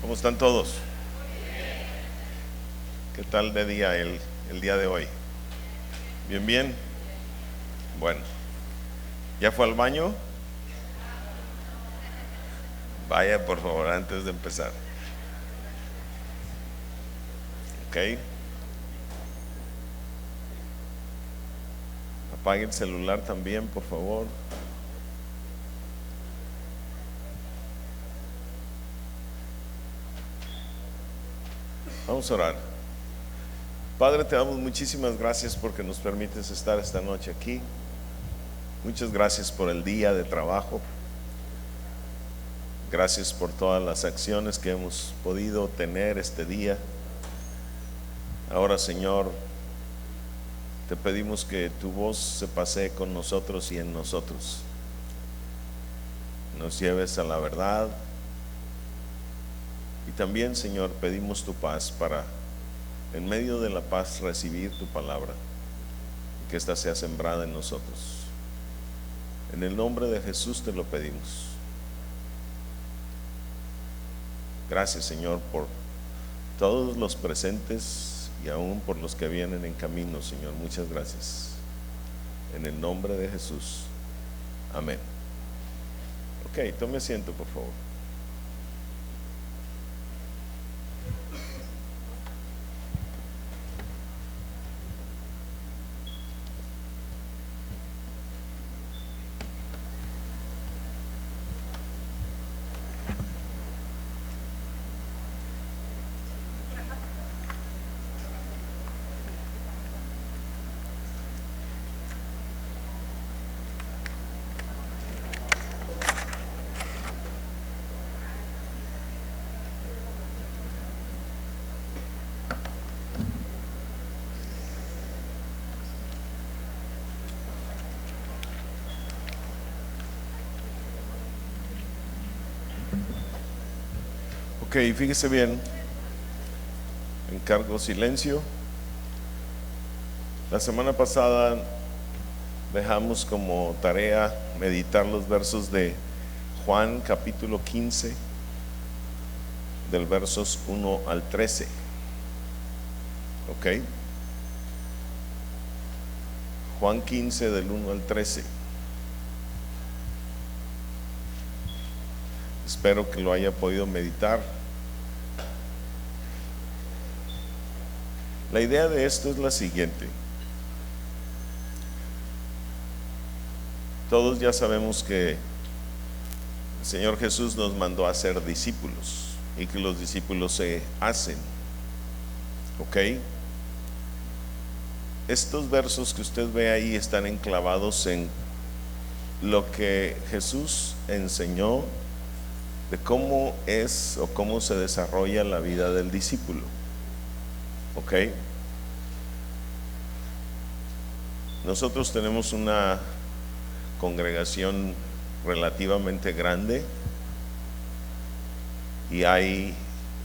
¿Cómo están todos? ¿Qué tal de día el día de hoy? ¿Bien, bien? Bueno, ¿ya fue al baño? Vaya, por favor, antes de empezar. ¿Ok? Apague el celular también, por favor. Vamos a orar. Padre, te damos muchísimas gracias porque nos permites estar esta noche aquí. Muchas gracias por el día de trabajo. Gracias por todas las acciones que hemos podido tener este día. Ahora, Señor, te pedimos que tu voz se pasee con nosotros y en nosotros. Nos lleves a la verdad. Y también, Señor, pedimos tu paz para, en medio de la paz, recibir tu palabra y que ésta sea sembrada en nosotros. En el nombre de Jesús te lo pedimos. Gracias, Señor, por todos los presentes y aún por los que vienen en camino, Señor. Muchas gracias. En el nombre de Jesús. Amén. Ok, tome asiento, por favor. Ok, fíjese bien, encargo silencio. La semana pasada dejamos como tarea meditar los versos de Juan capítulo 15, del versos 1 al 13. Ok, Juan 15 del 1 al 13. Espero que lo haya podido meditar. La idea de esto es la siguiente. Todos ya sabemos que el Señor Jesús nos mandó a ser discípulos y que los discípulos se hacen. ¿Ok? Estos versos que usted ve ahí están enclavados en lo que Jesús enseñó de cómo es o cómo se desarrolla la vida del discípulo. ¿Ok? Nosotros tenemos una congregación relativamente grande y hay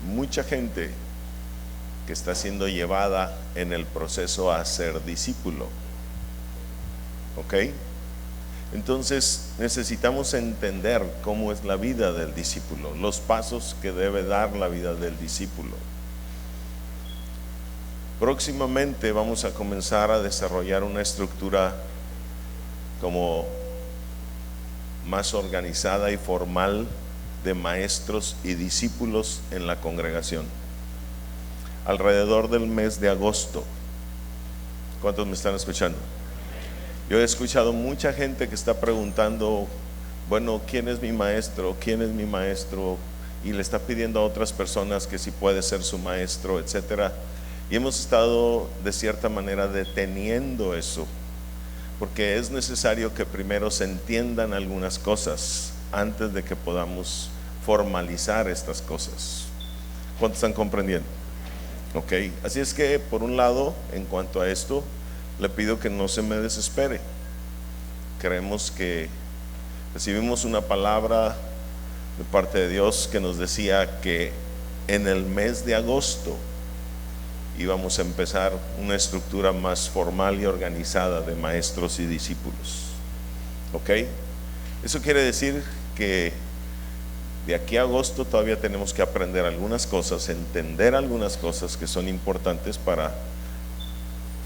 mucha gente que está siendo llevada en el proceso a ser discípulo. ¿Ok? Entonces necesitamos entender cómo es la vida del discípulo, los pasos que debe dar la vida del discípulo. Próximamente vamos a comenzar a desarrollar una estructura como más organizada y formal de maestros y discípulos en la congregación. Alrededor del mes de agosto. ¿Cuántos me están escuchando? Yo he escuchado mucha gente que está preguntando, bueno, ¿quién es mi maestro? ¿Quién es mi maestro? Y le está pidiendo a otras personas que si puede ser su maestro, etcétera. Y hemos estado de cierta manera deteniendo eso, porque es necesario que primero se entiendan algunas cosas antes de que podamos formalizar estas cosas. ¿Cuántos están comprendiendo? Ok, así es que por un lado, en cuanto a esto, le pido que no se me desespere. Creemos que recibimos una palabra de parte de Dios que nos decía que en el mes de agosto íbamos a empezar una estructura más formal y organizada de maestros y discípulos. ¿Ok? Eso quiere decir que De aquí a agosto todavía tenemos que aprender algunas cosas, entender algunas cosas que son importantes para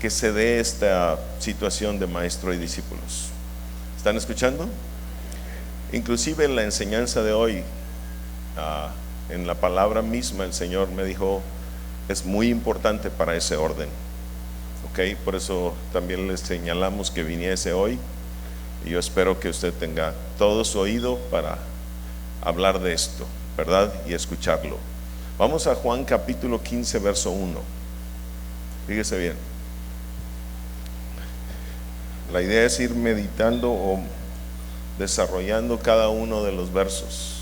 que se dé esta situación de maestro y discípulos. ¿Están escuchando? Inclusive en la enseñanza de hoy, en la palabra misma, el Señor me dijo, es muy importante para ese orden. Ok, por eso también les señalamos que viniese hoy, y yo espero que usted tenga todo su oído para hablar de esto, ¿verdad? Y escucharlo. Vamos a Juan capítulo 15, verso 1. Fíjese bien. La idea es ir meditando o desarrollando cada uno de los versos.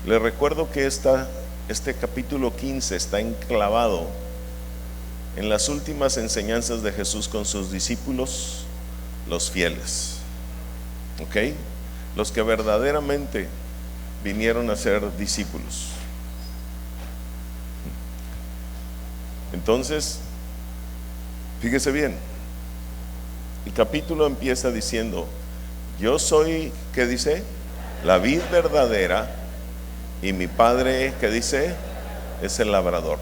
Les recuerdo que este capítulo 15 está enclavado en las últimas enseñanzas de Jesús con sus discípulos, los fieles, ¿ok? Los que verdaderamente vinieron a ser discípulos. Entonces, fíjese bien, el capítulo empieza diciendo, yo soy, ¿qué dice? La vid verdadera, y mi Padre, ¿qué dice? Es el labrador.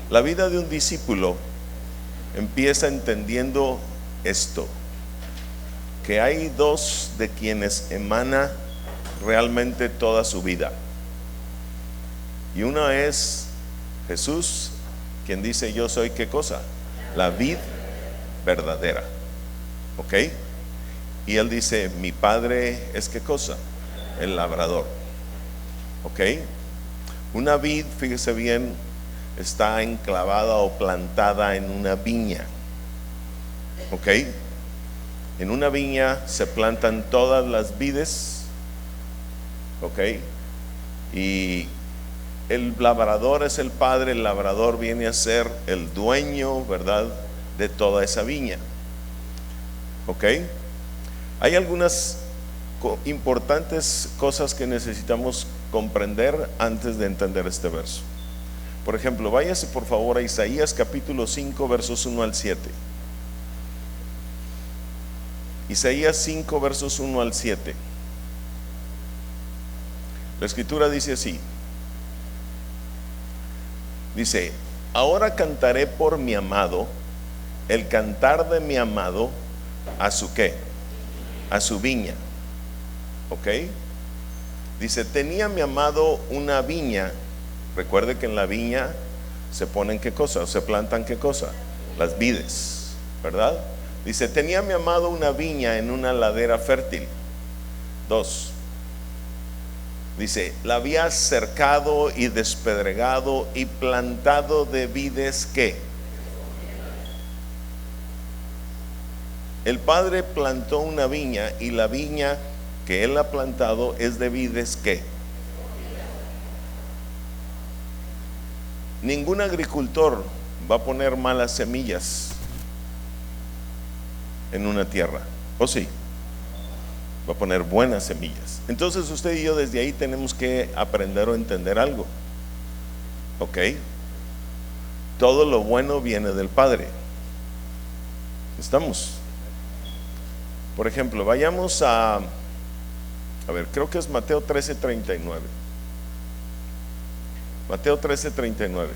La vida de un discípulo empieza entendiendo esto, que hay dos de quienes emana realmente toda su vida. Y una es Jesús, quien dice, yo soy, ¿qué cosa? La vid verdadera, ¿ok? Y él dice, mi Padre es, ¿qué cosa? El labrador, ¿ok? Una vid, fíjese bien, está enclavada o plantada en una viña, ¿ok? En una viña se plantan todas las vides, ¿ok? Y el labrador es el padre, el labrador viene a ser el dueño, ¿verdad?, de toda esa viña, ¿ok? Hay algunas importantes cosas que necesitamos comprender antes de entender este verso. Por ejemplo, váyase por favor a Isaías capítulo 5 versos 1 al 7. Isaías 5 versos 1 al 7. La escritura dice así. Dice, ahora cantaré por mi amado, el cantar de mi amado, ¿a su qué? A su viña, ¿ok? Dice, tenía mi amado una viña. Recuerde que en la viña se ponen ¿qué cosa? ¿O se plantan qué cosa? Las vides, ¿verdad? Dice, tenía mi amado una viña en una ladera fértil. 2. Dice, la había cercado y despedregado y plantado de vides ¿qué? El Padre plantó una viña y la viña que Él ha plantado es de vides ¿qué? Ningún agricultor va a poner malas semillas en una tierra, ¿o sí? Va a poner buenas semillas. Entonces usted y yo desde ahí tenemos que aprender o entender algo, ¿ok? Todo lo bueno viene del Padre. ¿Estamos? Por ejemplo, vayamos a ver, creo que es Mateo 13:39. Mateo 13:39.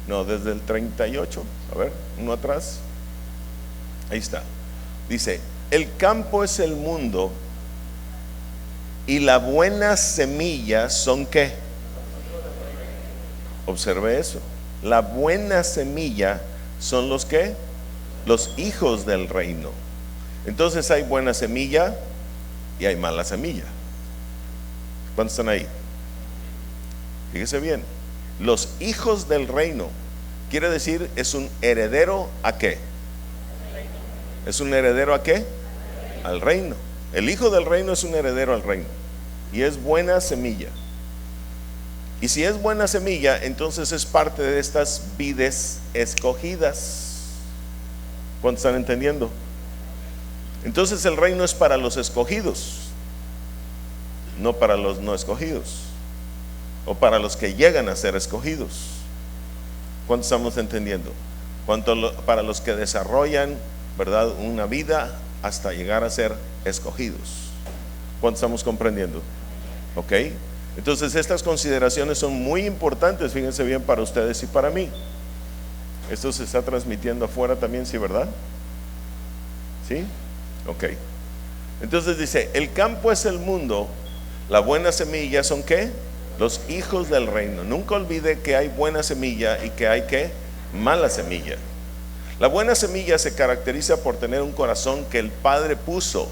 No, desde el 38. A ver, uno atrás. Ahí está. Dice, el campo es el mundo y la buena semilla son ¿qué? Observe eso. La buena semilla son los ¿qué? Los hijos del reino. Entonces hay buena semilla y hay mala semilla. ¿Cuántos están ahí? Fíjese bien. Los hijos del reino quiere decir es un heredero ¿a qué? ¿Es un heredero a qué? Al reino. El hijo del reino es un heredero al reino y es buena semilla. Y si es buena semilla, entonces es parte de estas vides escogidas. ¿Cuántos están entendiendo? Entonces el reino es para los escogidos, no para los no escogidos, o para los que llegan a ser escogidos. ¿Cuánto estamos entendiendo? Para los que desarrollan, ¿verdad?, una vida hasta llegar a ser escogidos. ¿Cuánto estamos comprendiendo? ¿Ok? Entonces estas consideraciones son muy importantes, fíjense bien, para ustedes y para mí. Esto se está transmitiendo afuera también, ¿sí, verdad? ¿Sí? Ok. Entonces dice, el campo es el mundo, la buena semilla son ¿qué? Los hijos del reino. Nunca olvide que hay buena semilla y que hay ¿qué? Mala semilla. La buena semilla se caracteriza por tener un corazón que el Padre puso.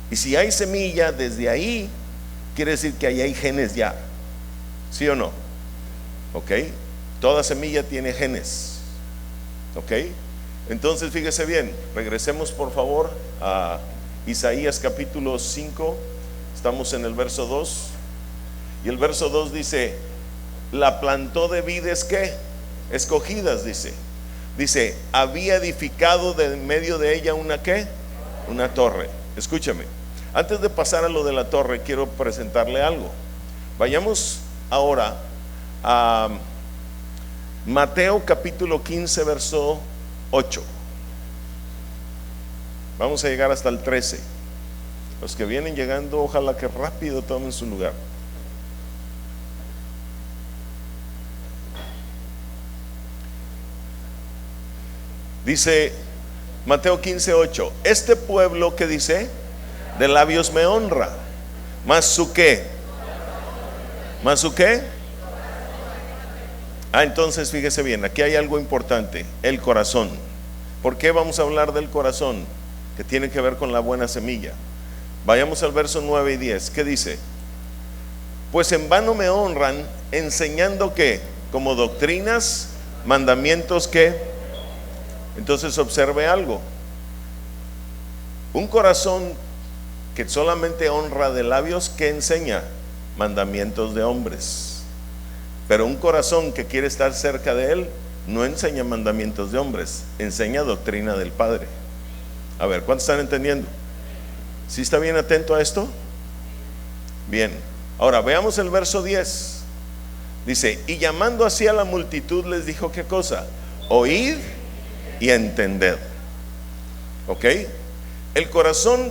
Y si hay semilla, desde ahí quiere decir que ahí hay genes ya. ¿Sí o no? ¿Ok? Toda semilla tiene genes. ¿Ok? Entonces fíjese bien, regresemos por favor a Isaías capítulo 5. Estamos en el verso 2. Y el verso 2 dice, la plantó de vides ¿qué? Escogidas, dice. Dice, había edificado de en medio de ella una ¿qué? Una torre. Escúchame, antes de pasar a lo de la torre, quiero presentarle algo. Vayamos ahora a Mateo capítulo 15, verso 8. Vamos a llegar hasta el 13. Los que vienen llegando, ojalá que rápido tomen su lugar. Dice Mateo 15:8, este pueblo que dice, de labios me honra, mas su qué, mas su qué. Entonces fíjese bien, aquí hay algo importante, el corazón. ¿Por qué vamos a hablar del corazón? Que tiene que ver con la buena semilla. Vayamos al verso 9 y 10, ¿qué dice? Pues en vano me honran, enseñando que, como doctrinas, mandamientos que. Entonces observe algo, un corazón que solamente honra de labios, que enseña mandamientos de hombres, pero un corazón que quiere estar cerca de él no enseña mandamientos de hombres, enseña doctrina del Padre. A ver, ¿cuántos están entendiendo? ¿Sí está bien atento a esto? Bien, ahora veamos el verso 10. Dice, y llamando así a la multitud les dijo, ¿qué cosa? Oíd y entended. ¿Ok? El corazón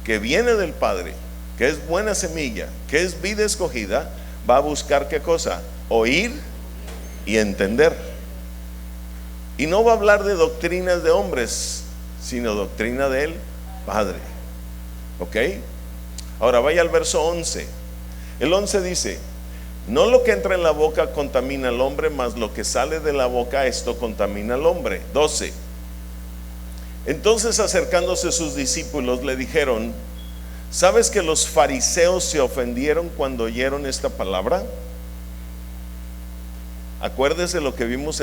que viene del Padre, que es buena semilla, que es vida escogida, va a buscar ¿qué cosa? Oír y entender. Y no va a hablar de doctrinas de hombres, sino doctrina del Padre. ¿Ok? Ahora vaya al verso 11. El 11 dice, no lo que entra en la boca contamina al hombre, mas lo que sale de la boca, esto contamina al hombre. 12. Entonces acercándose sus discípulos le dijeron, ¿sabes que los fariseos se ofendieron cuando oyeron esta palabra? Acuérdese lo que vimos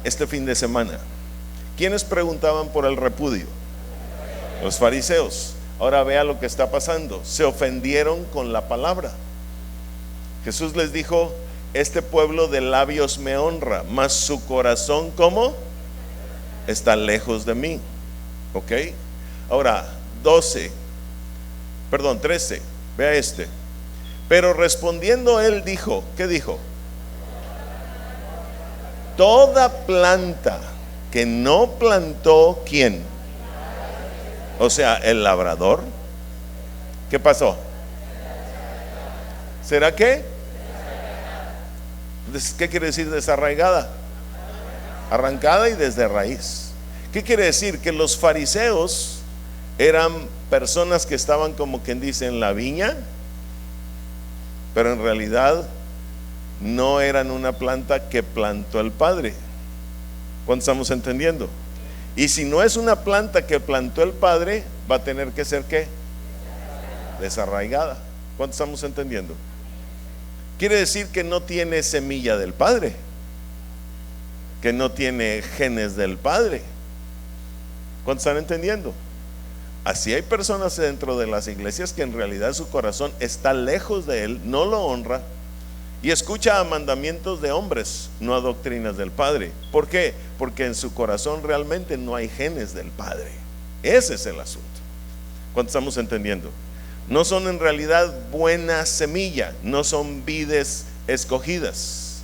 este fin de semana. ¿Quiénes preguntaban por el repudio? Los fariseos. Ahora vea lo que está pasando. Se ofendieron con la palabra. Jesús les dijo, este pueblo de labios me honra, mas su corazón, ¿cómo? Está lejos de mí. ¿Ok? Ahora, 13. Vea este. Pero respondiendo él dijo, ¿qué dijo? Toda planta que no plantó, ¿quién? O sea, el labrador. ¿Qué pasó? ¿Será qué? ¿Qué quiere decir desarraigada? Arrancada y desde raíz. ¿Qué quiere decir? Que los fariseos eran personas que estaban, como quien dice, en la viña, pero en realidad no eran una planta que plantó el Padre. ¿Cuánto estamos entendiendo? Y si no es una planta que plantó el Padre, va a tener que ser ¿qué? Desarraigada. ¿Cuánto estamos entendiendo? Quiere decir que no tiene semilla del Padre, que no tiene genes del Padre. ¿Cuánto están entendiendo? Así hay personas dentro de las iglesias que en realidad su corazón está lejos de Él, no lo honra y escucha a mandamientos de hombres, no a doctrinas del Padre. ¿Por qué? Porque en su corazón realmente no hay genes del Padre. Ese es el asunto. ¿Cuánto estamos entendiendo? No son en realidad buena semilla, no son vides escogidas.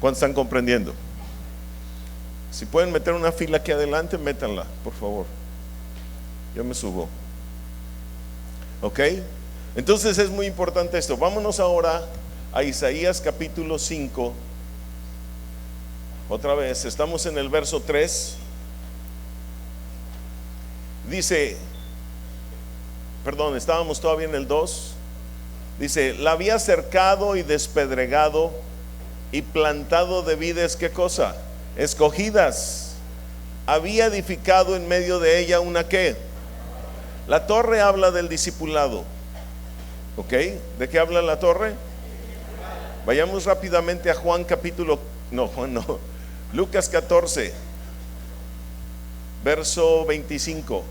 ¿Cuántos están comprendiendo? Si pueden meter una fila aquí adelante, métanla, por favor. Yo me subo. ¿Ok? Entonces es muy importante esto. Vámonos ahora a Isaías capítulo 5. Otra vez, estamos en el verso 3. Dice, perdón, estábamos todavía en el 2. Dice, la había cercado y despedregado y plantado de vides, ¿qué cosa? Escogidas. Había edificado en medio de ella una ¿qué? La torre habla del discipulado. ¿Ok? ¿De qué habla la torre? Vayamos rápidamente a Juan capítulo, Lucas 14, verso 25.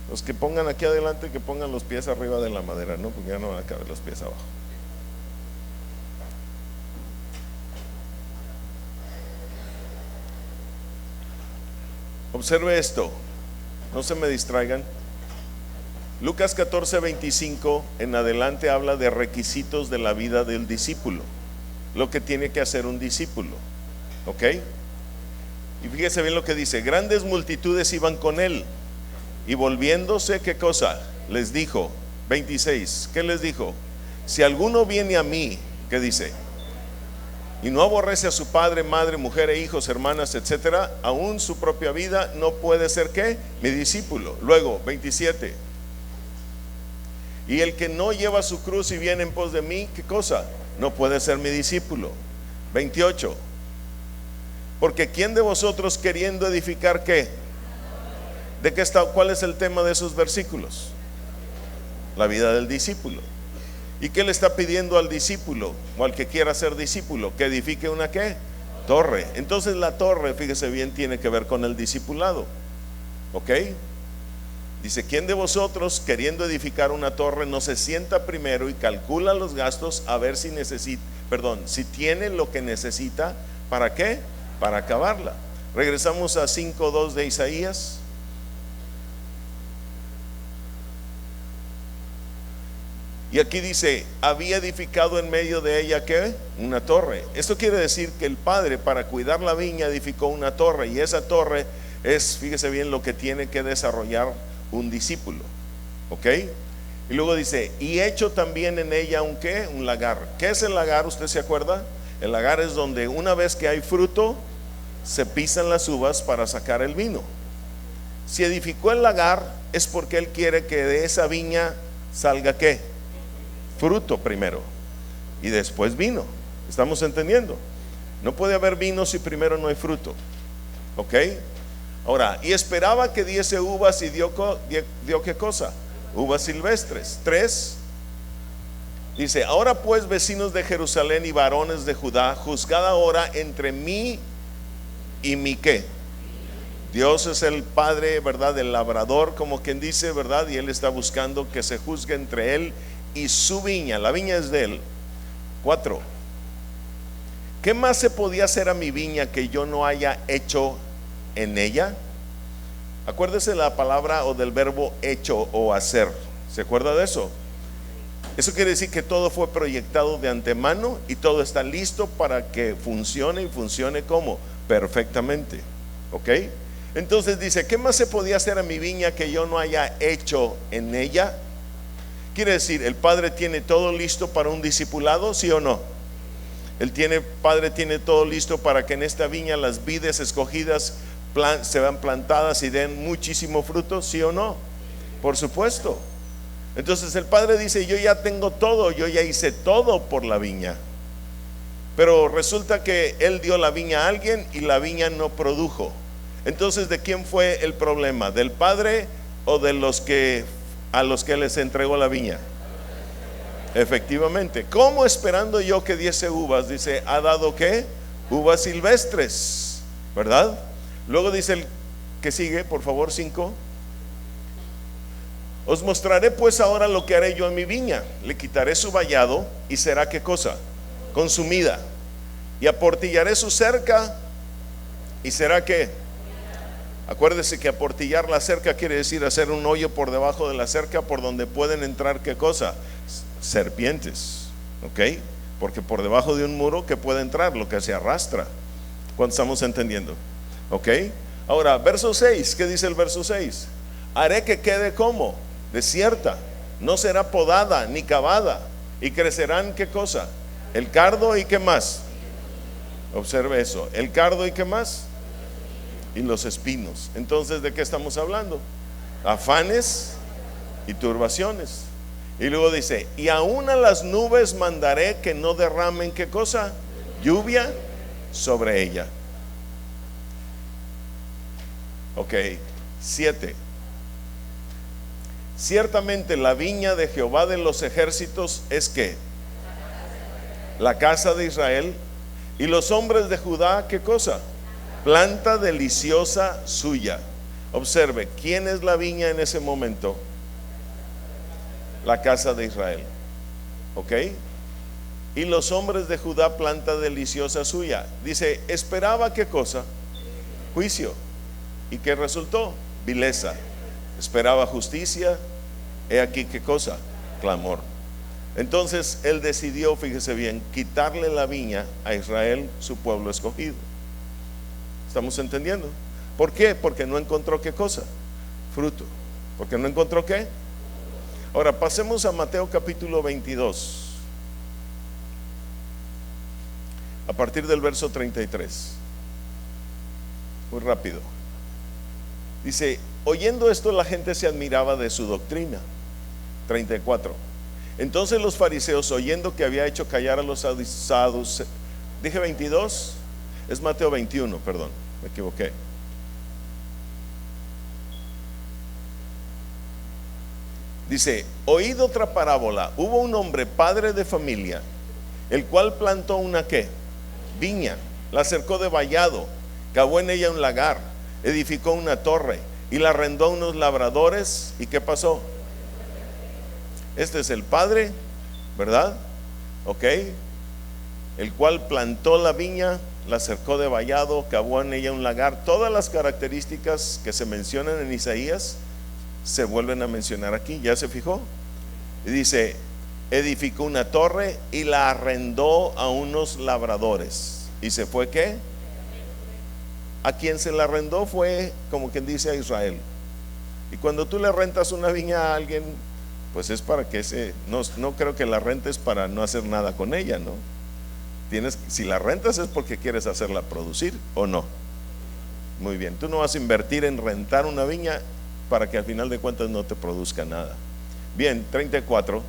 Los que pongan aquí adelante, que pongan los pies arriba de la madera, ¿no? Porque ya no van a caber los pies abajo. Observe esto, no se me distraigan. Lucas 14, 25 en adelante habla de requisitos de la vida del discípulo, lo que tiene que hacer un discípulo. ¿Ok? Y fíjese bien lo que dice: grandes multitudes iban con él, y volviéndose, ¿qué cosa? Les dijo, 26, ¿qué les dijo? Si alguno viene a mí, ¿qué dice? Y no aborrece a su padre, madre, mujer e hijos, hermanas, etcétera, aún su propia vida, no puede ser ¿qué? Mi discípulo. Luego, 27. Y el que no lleva su cruz y viene en pos de mí, ¿qué cosa? No puede ser mi discípulo. 28. Porque ¿quién de vosotros queriendo edificar qué? ¿De qué está? ¿Cuál es el tema de esos versículos? La vida del discípulo. ¿Y qué le está pidiendo al discípulo o al que quiera ser discípulo? Que edifique una ¿qué? Torre. Entonces la torre, fíjese bien, tiene que ver con el discipulado. ¿Ok? Dice, ¿quién de vosotros queriendo edificar una torre no se sienta primero y calcula los gastos a ver si si tiene lo que necesita? ¿Para qué? Para acabarla. Regresamos a 5:2 de Isaías. Y aquí dice, había edificado en medio de ella ¿qué? Una torre. Esto quiere decir que el padre, para cuidar la viña, edificó una torre, y esa torre es, fíjese bien, lo que tiene que desarrollar un discípulo. ¿Ok? Y luego dice, y hecho también en ella un ¿qué? Un lagar. ¿Qué es el lagar? ¿Usted se acuerda? El lagar es donde una vez que hay fruto, se pisan las uvas para sacar el vino. Si edificó el lagar, es porque él quiere que de esa viña salga ¿qué? Fruto primero y después vino. ¿Estamos entendiendo? No puede haber vino si primero no hay fruto. ¿Ok? Ahora, y esperaba que diese uvas, y dio ¿qué cosa? Uvas silvestres. 3. Dice, ahora pues, vecinos de Jerusalén y varones de Judá, juzgad ahora entre mí y mi ¿qué? Dios es el padre, ¿verdad? Del labrador, como quien dice, ¿verdad? Y él está buscando que se juzgue entre él y su viña. La viña es de él. 4. ¿Qué más se podía hacer a mi viña que yo no haya hecho en ella? Acuérdese la palabra o del verbo hecho o hacer. ¿Se acuerda de eso? Eso quiere decir que todo fue proyectado de antemano y todo está listo para que funcione, y funcione como perfectamente. ¿Ok? Entonces dice, ¿qué más se podía hacer a mi viña que yo no haya hecho en ella? Quiere decir, el padre tiene todo listo para un discipulado, ¿sí o no? Padre tiene todo listo para que en esta viña las vides escogidas se van plantadas y den muchísimo fruto, ¿sí o no? Por supuesto. Entonces el padre dice, yo ya tengo todo, yo ya hice todo por la viña. Pero resulta que él dio la viña a alguien y la viña no produjo. Entonces, ¿de quién fue el problema? ¿Del padre o de a los que les entregó la viña? Efectivamente. ¿Cómo esperando yo que diese uvas? Dice, ¿ha dado qué? Uvas silvestres, ¿verdad? Luego dice el que sigue, por favor, 5. Os mostraré pues ahora lo que haré yo en mi viña. Le quitaré su vallado y será ¿qué cosa? Consumida. Y aportillaré su cerca y será ¿qué? Acuérdese que aportillar la cerca quiere decir hacer un hoyo por debajo de la cerca por donde pueden entrar ¿qué cosa? Serpientes. ¿Ok? porque por debajo de un muro, ¿qué puede entrar? Lo que se arrastra. ¿Cuánto estamos entendiendo? ¿Ok? Ahora, verso 6, ¿qué dice el verso 6? Haré que quede como desierta, no será podada ni cavada, y crecerán, ¿qué cosa? El cardo y ¿qué más? Observe eso, el cardo y ¿qué más? Y los espinos. Entonces, ¿de qué estamos hablando? Afanes y turbaciones. Y luego dice, y aún a las nubes mandaré que no derramen, ¿qué cosa? Lluvia sobre ella. Ok, 7. Ciertamente la viña de Jehová de los ejércitos es que la casa de Israel, y los hombres de Judá, ¿qué cosa? Planta deliciosa suya. Observe, ¿quién es la viña en ese momento? La casa de Israel. ¿Ok? Y los hombres de Judá, planta deliciosa suya. Dice, esperaba ¿qué cosa? Juicio. ¿Y qué resultó? Vileza. Esperaba justicia. He aquí ¿qué cosa? Clamor. Entonces él decidió, fíjese bien, quitarle la viña a Israel, su pueblo escogido. ¿Estamos entendiendo? ¿Por qué? Porque no encontró ¿qué cosa? Fruto. ¿Porque no encontró qué? Ahora pasemos a Mateo capítulo 22, a partir del verso 33. Muy rápido. Dice, oyendo esto la gente se admiraba de su doctrina. 34. Entonces los fariseos, oyendo que había hecho callar a los saduceos, dije 22, es Mateo 21, perdón, me equivoqué. Dice, oíd otra parábola. Hubo un hombre, padre de familia, el cual plantó una ¿qué? Viña, la cercó de vallado, cavó en ella un lagar, edificó una torre y la arrendó a unos labradores. ¿Y qué pasó? Este es el padre, ¿verdad? Ok. El cual plantó la viña, la cercó de vallado, cavó en ella un lagar. Todas las características que se mencionan en Isaías se vuelven a mencionar aquí. ¿Ya se fijó? Y dice, edificó una torre y la arrendó a unos labradores. ¿Y se fue qué? A quien se la arrendó fue, como quien dice, a Israel. Y cuando tú le rentas una viña a alguien, pues es para que no creo que la rentes para no hacer nada con ella, ¿no? Si la rentas es porque quieres hacerla producir, ¿o no? Muy bien, tú no vas a invertir en rentar una viña para que al final de cuentas no te produzca nada. Bien, 34.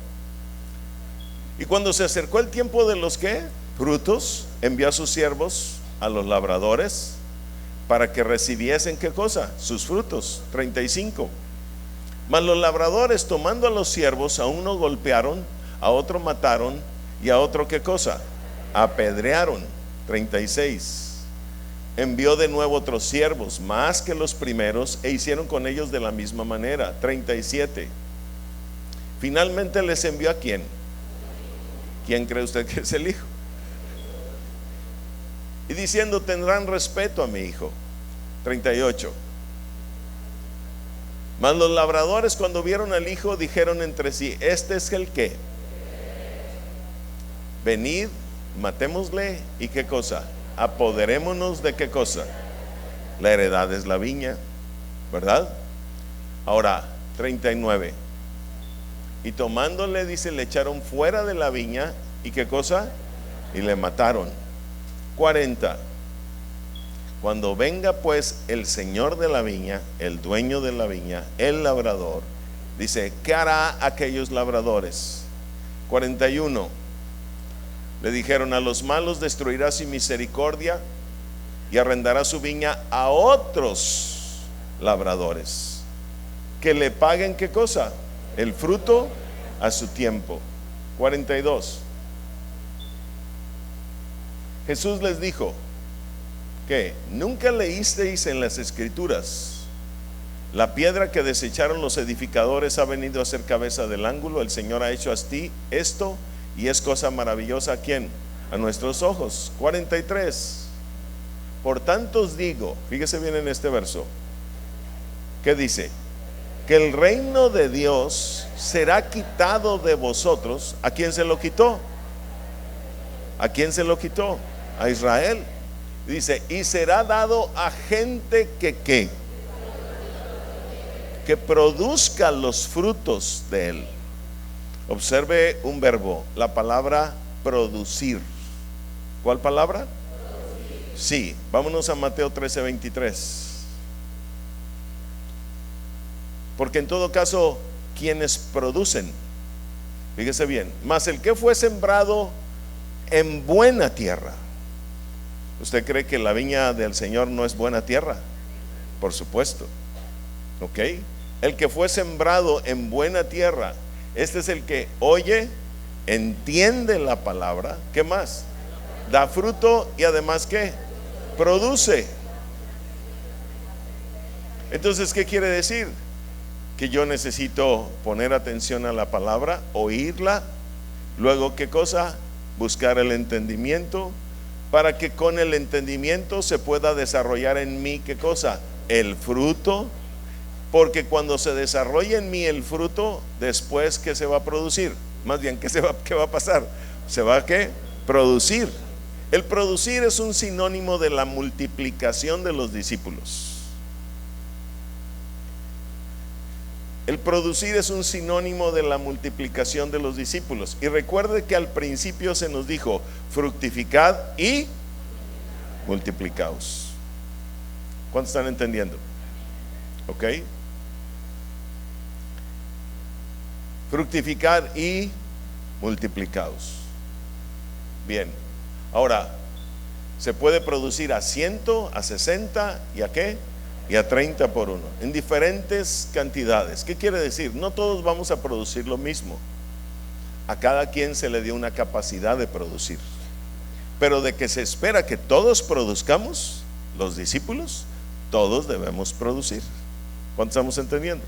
Y cuando se acercó el tiempo de los ¿qué? Frutos, envió a sus siervos, a los labradores, para que recibiesen ¿qué cosa? Sus frutos. 35. Mas los labradores, tomando a los siervos, a uno golpearon, a otro mataron, y a otro ¿qué cosa? Apedrearon. 36. Envió de nuevo otros siervos, más que los primeros, e hicieron con ellos de la misma manera. 37. Finalmente les envió ¿a quién? ¿Quién cree usted que es el hijo? Y diciendo, tendrán respeto a mi hijo. 38. Mas los labradores, cuando vieron al hijo, dijeron entre sí, este es el que. Venid, matémosle, ¿y qué cosa? Apoderémonos de qué cosa. La heredad es la viña, ¿verdad? Ahora, 39. Y tomándole, dice, le echaron fuera de la viña, ¿y qué cosa? Y le mataron. 40. Cuando venga pues el señor de la viña, el dueño de la viña, el labrador, dice, ¿qué hará aquellos labradores? 41. Le dijeron, a los malos destruirá sin misericordia y arrendará su viña a otros labradores que le paguen ¿qué cosa? El fruto a su tiempo. 42. Jesús les dijo, ¿qué? ¿Nunca leísteis en las escrituras? La piedra que desecharon los edificadores ha venido a ser cabeza del ángulo. El Señor ha hecho así esto, y es cosa maravillosa. ¿A quién? A nuestros ojos. 43. Por tanto os digo, fíjese bien en este verso, ¿qué dice? Que el reino de Dios será quitado de vosotros. ¿A quién se lo quitó? ¿A quién se lo quitó? A Israel. Dice, y será dado a gente que produzca los frutos de él. Observe un verbo, la palabra producir. ¿Cuál palabra? Sí, vámonos a Mateo 13:23. Porque en todo caso, quienes producen, fíjese bien, mas el que fue sembrado en buena tierra. ¿Usted cree que la viña del Señor no es buena tierra? Por supuesto. ¿Ok? El que fue sembrado en buena tierra, este es el que oye, entiende la palabra. ¿Qué más? Da fruto y además ¿qué? Produce. Entonces, ¿qué quiere decir? Que yo necesito poner atención a la palabra, oírla, luego ¿qué cosa? Buscar el entendimiento, para que con el entendimiento se pueda desarrollar en mí ¿qué cosa? El fruto. Porque cuando se desarrolle en mí el fruto, después ¿qué se va a producir? Más bien, ¿qué va a pasar? Se va a ¿qué? Producir. El producir es un sinónimo de la multiplicación de los discípulos. El producir es un sinónimo de la multiplicación de los discípulos. Y recuerde que al principio se nos dijo, fructificad y multiplicaos. ¿Cuántos están entendiendo? ¿Ok? Fructificar y multiplicaos. Bien. Ahora, se puede producir a 100, a 60 y a ¿qué? Y a 30 por uno, en diferentes cantidades. ¿Qué quiere decir? No todos vamos a producir lo mismo. A cada quien se le dio una capacidad de producir. Pero de que se espera que todos produzcamos, los discípulos, todos debemos producir. ¿Cuántos estamos entendiendo?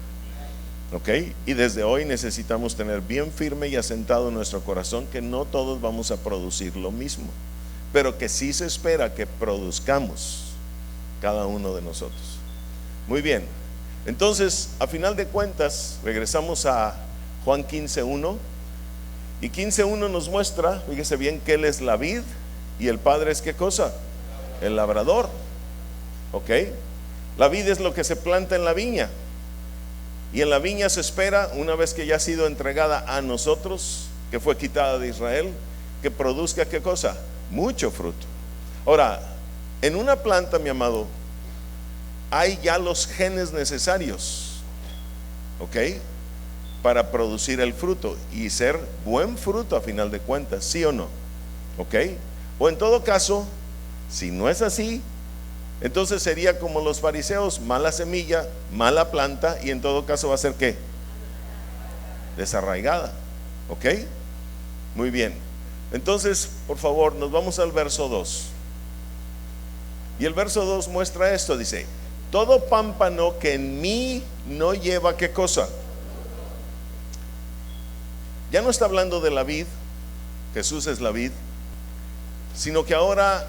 ¿Ok? Y desde hoy necesitamos tener bien firme y asentado en nuestro corazón que no todos vamos a producir lo mismo, pero que sí se espera que produzcamos cada uno de nosotros. Muy bien, entonces a final de cuentas regresamos a Juan 15:1 y 15:1 nos muestra, fíjese bien, que él es la vid y el padre es ¿qué cosa? El labrador. ¿Ok? La vid es lo que se planta en la viña y en la viña se espera, una vez que ya ha sido entregada a nosotros, que fue quitada de Israel, que produzca ¿qué cosa? Mucho fruto. Ahora, en una planta, mi amado, hay ya los genes necesarios, ¿ok? Para producir el fruto y ser buen fruto a final de cuentas, ¿sí o no? ¿Ok? O en todo caso, si no es así, entonces sería como los fariseos, mala semilla, mala planta, y en todo caso va a ser ¿qué? Desarraigada. ¿Ok? Muy bien. Entonces, por favor, nos vamos al verso 2. Y el verso 2 muestra esto, dice: todo pámpano que en mí no lleva ¿qué cosa? Ya no está hablando de la vid, Jesús es la vid, sino que ahora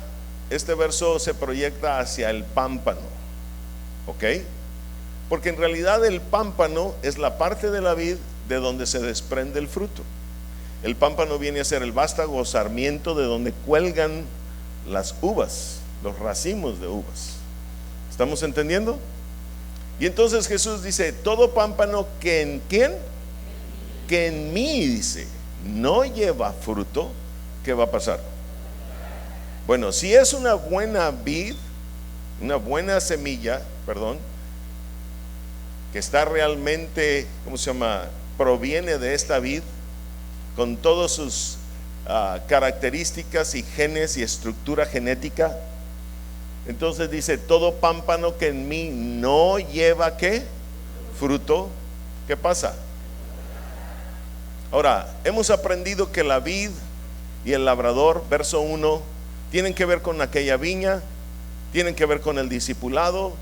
este verso se proyecta hacia el pámpano. ¿Ok? Porque en realidad el pámpano es la parte de la vid de donde se desprende el fruto. El pámpano viene a ser el vástago o sarmiento de donde cuelgan las uvas, los racimos de uvas. ¿Estamos entendiendo? Y entonces Jesús dice: todo pámpano que en ¿quién? Que en mí, dice, no lleva fruto, ¿qué va a pasar? Bueno, si es una buena vid, una buena semilla, perdón, que está realmente, ¿cómo se llama? Proviene de esta vid, con todas sus características y genes y estructura genética. Entonces dice: todo pámpano que en mí no lleva ¿qué? Fruto, ¿qué pasa? Ahora, hemos aprendido que la vid y el labrador, verso 1, tienen que ver con aquella viña, tienen que ver con el discipulado,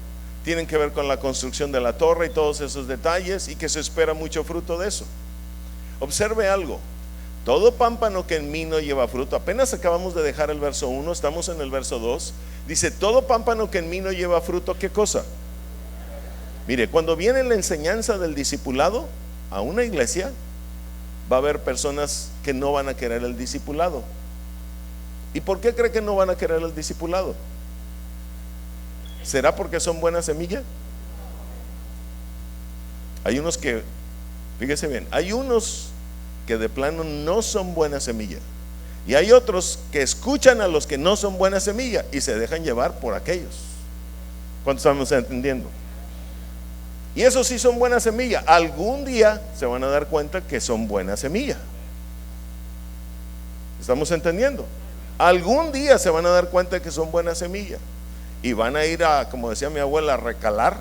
tienen que ver con la construcción de la torre y todos esos detalles, y que se espera mucho fruto de eso. Observe algo: todo pámpano que en mí no lleva fruto, apenas acabamos de dejar el verso 1, estamos en el verso 2, dice: todo pámpano que en mí no lleva fruto, ¿qué cosa? Mire, cuando viene la enseñanza del discipulado a una iglesia, va a haber personas que no van a querer el discipulado. ¿Y por qué cree que no van a querer el discipulado? ¿Será porque son buena semilla? Hay unos que, fíjese bien, hay unos que de plano no son buena semilla, y hay otros que escuchan a los que no son buena semilla y se dejan llevar por aquellos. ¿Cuántos estamos entendiendo? Y esos sí son buena semilla. Algún día se van a dar cuenta que son buena semilla. ¿Estamos entendiendo? Algún día se van a dar cuenta de que son buena semilla y van a ir a, como decía mi abuela, a recalar.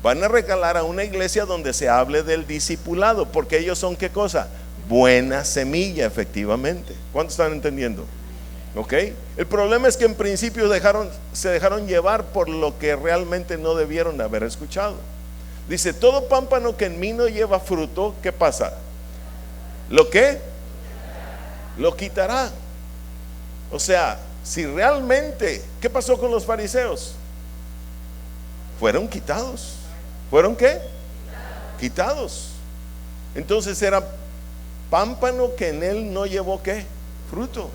Van a recalar a una iglesia donde se hable del discipulado, porque ellos son, ¿qué cosa? Buena semilla, efectivamente. ¿Cuántos están entendiendo? ¿Ok? El problema es que en principio se dejaron llevar por lo que realmente no debieron haber escuchado. Dice, todo pámpano que en mí no lleva fruto, ¿qué pasa? ¿Lo qué? Lo quitará. O sea, si realmente, ¿qué pasó con los fariseos? Fueron quitados. ¿Fueron qué? Quitados. Entonces era pámpano que en él no llevó ¿qué? Fruto,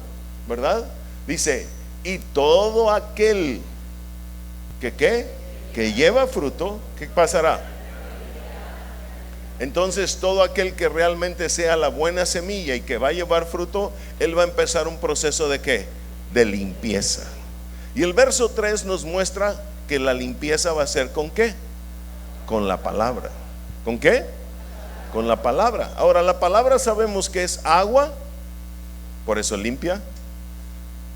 ¿verdad? Dice, y todo aquel que ¿qué? Que lleva fruto, ¿qué pasará? Entonces todo aquel que realmente sea la buena semilla y que va a llevar fruto, él va a empezar un proceso de ¿qué? De limpieza. Y el verso 3 nos muestra que la limpieza va a ser ¿con qué? Con la palabra. ¿Con qué? Con la palabra. Ahora, la palabra sabemos que es agua, por eso limpia,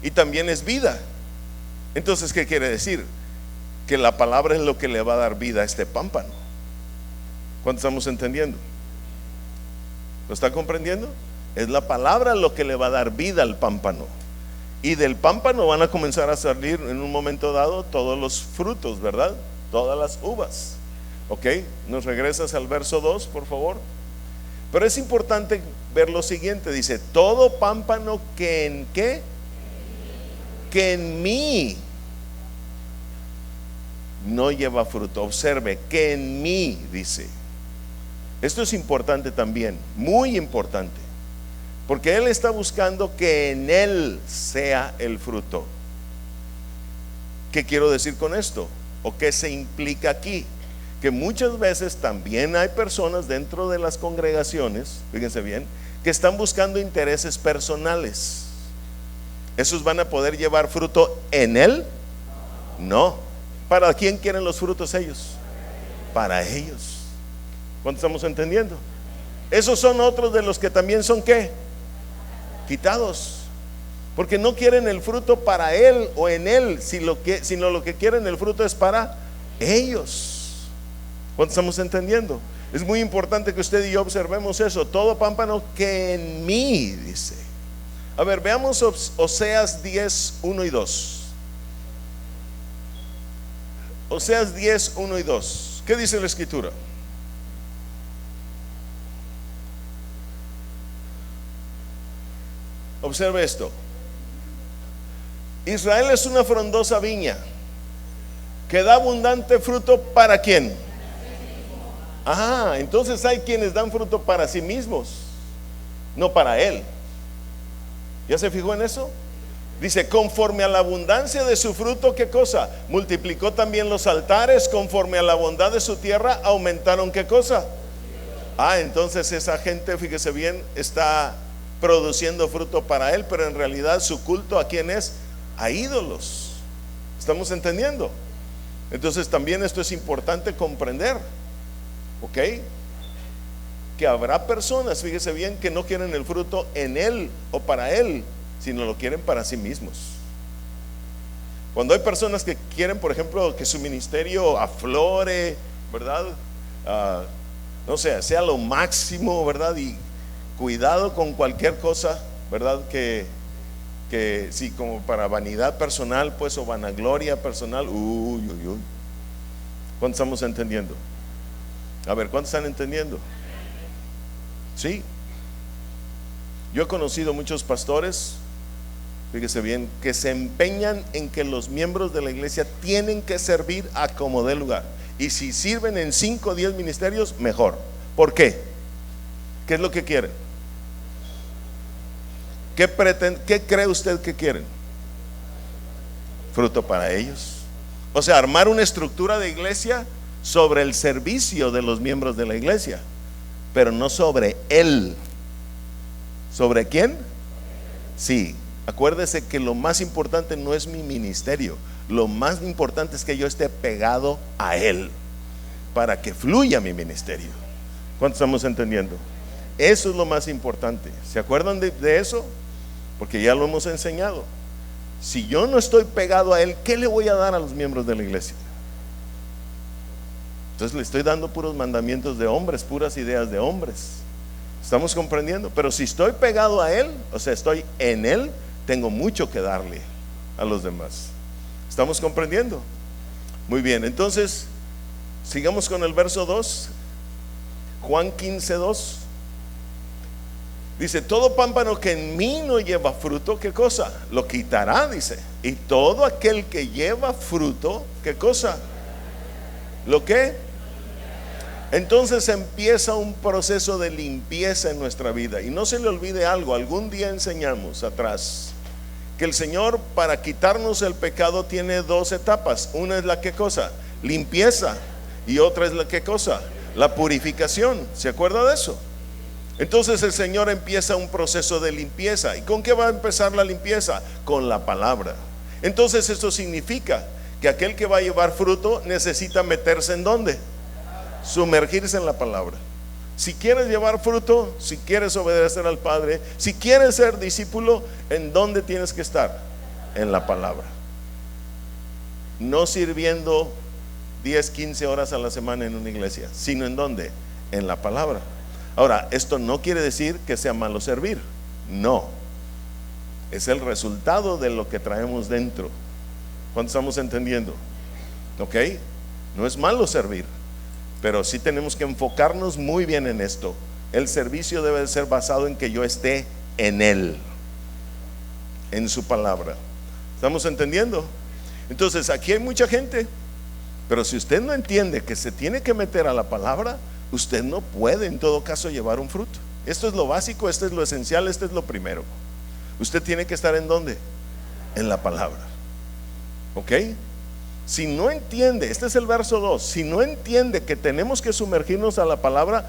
y también es vida. Entonces, ¿qué quiere decir? Que la palabra es lo que le va a dar vida a este pámpano. ¿Cuánto estamos entendiendo? ¿Lo está comprendiendo? Es la palabra lo que le va a dar vida al pámpano. Y del pámpano van a comenzar a salir en un momento dado todos los frutos, ¿verdad? Todas las uvas. Ok, nos regresas al verso 2, por favor. Pero es importante ver lo siguiente, dice, todo pámpano que en ¿qué? Que en mí no lleva fruto. Observe, que en mí, dice. Esto es importante también, muy importante, porque él está buscando que en él sea el fruto. ¿Qué quiero decir con esto? ¿O qué se implica aquí? Que muchas veces también hay personas dentro de las congregaciones, fíjense bien, que están buscando intereses personales. ¿Esos van a poder llevar fruto en él? No. ¿Para quién quieren los frutos ellos? Para ellos. ¿Cuánto estamos entendiendo? Esos son otros de los que también son ¿qué? Quitados. Porque no quieren el fruto para él o en él, sino lo que quieren el fruto es para ellos. ¿Cuánto estamos entendiendo? Es muy importante que usted y yo observemos eso. Todo pámpano que en mí, dice. A ver, veamos Oseas 10, 1 y 2. Oseas 10, 1 y 2. ¿Qué dice la escritura? Observe esto. Israel es una frondosa viña que da abundante fruto. ¿Para quién? Entonces hay quienes dan fruto para sí mismos, no para él. ¿Ya se fijó en eso? Dice, conforme a la abundancia de su fruto, ¿qué cosa? Multiplicó también los altares, conforme a la bondad de su tierra, aumentaron ¿qué cosa? Entonces esa gente, fíjese bien, está produciendo fruto para él, pero en realidad su culto ¿a quién es? A ídolos. ¿Estamos entendiendo? Entonces también esto es importante comprender. ¿Ok? Que habrá personas, fíjese bien, que no quieren el fruto en él o para él, sino lo quieren para sí mismos. Cuando hay personas que quieren, por ejemplo, que su ministerio aflore, ¿verdad? No sé, sea lo máximo, ¿verdad? Y cuidado con cualquier cosa, ¿verdad? Que sí, como para vanidad personal, pues, o vanagloria personal. ¿Cuántos estamos entendiendo? A ver, ¿cuántos están entendiendo? Sí. Yo he conocido muchos pastores, fíjese bien, que se empeñan en que los miembros de la iglesia tienen que servir a como dé lugar. Y si sirven en 5 o 10 ministerios, mejor. ¿Por qué? ¿Qué es lo que quieren? ¿Qué cree usted que quieren? Fruto para ellos. O sea, armar una estructura de iglesia sobre el servicio de los miembros de la iglesia, pero no sobre él. ¿Sobre quién? Sí, acuérdese que lo más importante no es mi ministerio, lo más importante es que yo esté pegado a él para que fluya mi ministerio. ¿Cuántos estamos entendiendo? Eso es lo más importante. ¿Se acuerdan de eso? Porque ya lo hemos enseñado. Si yo no estoy pegado a él, ¿qué le voy a dar a los miembros de la iglesia? Entonces le estoy dando puros mandamientos de hombres, puras ideas de hombres. ¿Estamos comprendiendo? Pero si estoy pegado a él, o sea, estoy en él, tengo mucho que darle a los demás. ¿Estamos comprendiendo? Muy bien, entonces sigamos con el verso 2. Juan 15:2 dice: todo pámpano que en mí no lleva fruto, ¿qué cosa? Lo quitará, dice. Y todo aquel que lleva fruto, ¿qué cosa? ¿Lo qué? Entonces empieza un proceso de limpieza en nuestra vida. Y no se le olvide algo, algún día enseñamos atrás que el Señor, para quitarnos el pecado, tiene dos etapas. Una es la ¿qué cosa? Limpieza. Y otra es la ¿qué cosa? La purificación. ¿Se acuerda de eso? Entonces el Señor empieza un proceso de limpieza. ¿Y con qué va a empezar la limpieza? Con la palabra. Entonces esto significa que aquel que va a llevar fruto necesita meterse ¿en dónde? Sumergirse en la palabra. Si quieres llevar fruto, si quieres obedecer al Padre, si quieres ser discípulo, ¿en dónde tienes que estar? En la palabra. No sirviendo 10, 15 horas a la semana en una iglesia, sino ¿en dónde? En la palabra. Ahora, esto no quiere decir que sea malo servir. No. Es el resultado de lo que traemos dentro. ¿Cuánto estamos entendiendo? ¿Ok? No es malo servir, pero sí tenemos que enfocarnos muy bien en esto. El servicio debe de ser basado en que yo esté en él, en su palabra. ¿Estamos entendiendo? Entonces aquí hay mucha gente, pero si usted no entiende que se tiene que meter a la palabra, usted no puede en todo caso llevar un fruto. Esto es lo básico, esto es lo esencial, esto es lo primero. Usted tiene que estar ¿en dónde? En la palabra. ¿Ok? Si no entiende, este es el verso 2, si no entiende que tenemos que sumergirnos a la palabra,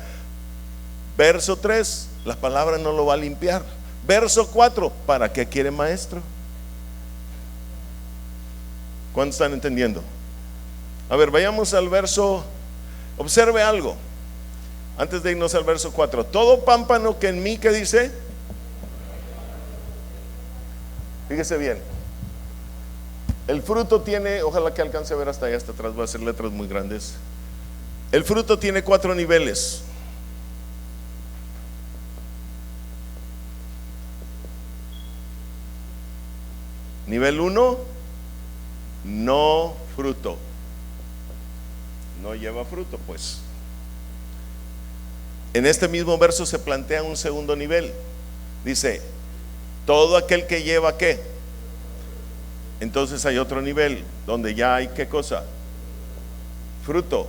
verso 3, la palabra no lo va a limpiar. Verso 4, ¿para qué quiere maestro? ¿Cuántos están entendiendo? A ver, vayamos al verso, observe algo antes de irnos al verso 4. Todo pámpano que en mí, ¿qué dice? Fíjese bien. El fruto tiene, ojalá que alcance a ver hasta allá, hasta atrás, voy a hacer letras muy grandes. El fruto tiene 4 niveles. Nivel 1, no fruto. No lleva fruto, pues. En este mismo verso se plantea un segundo nivel. Dice, todo aquel que lleva ¿qué? Entonces hay otro nivel donde ya hay ¿qué cosa? Fruto.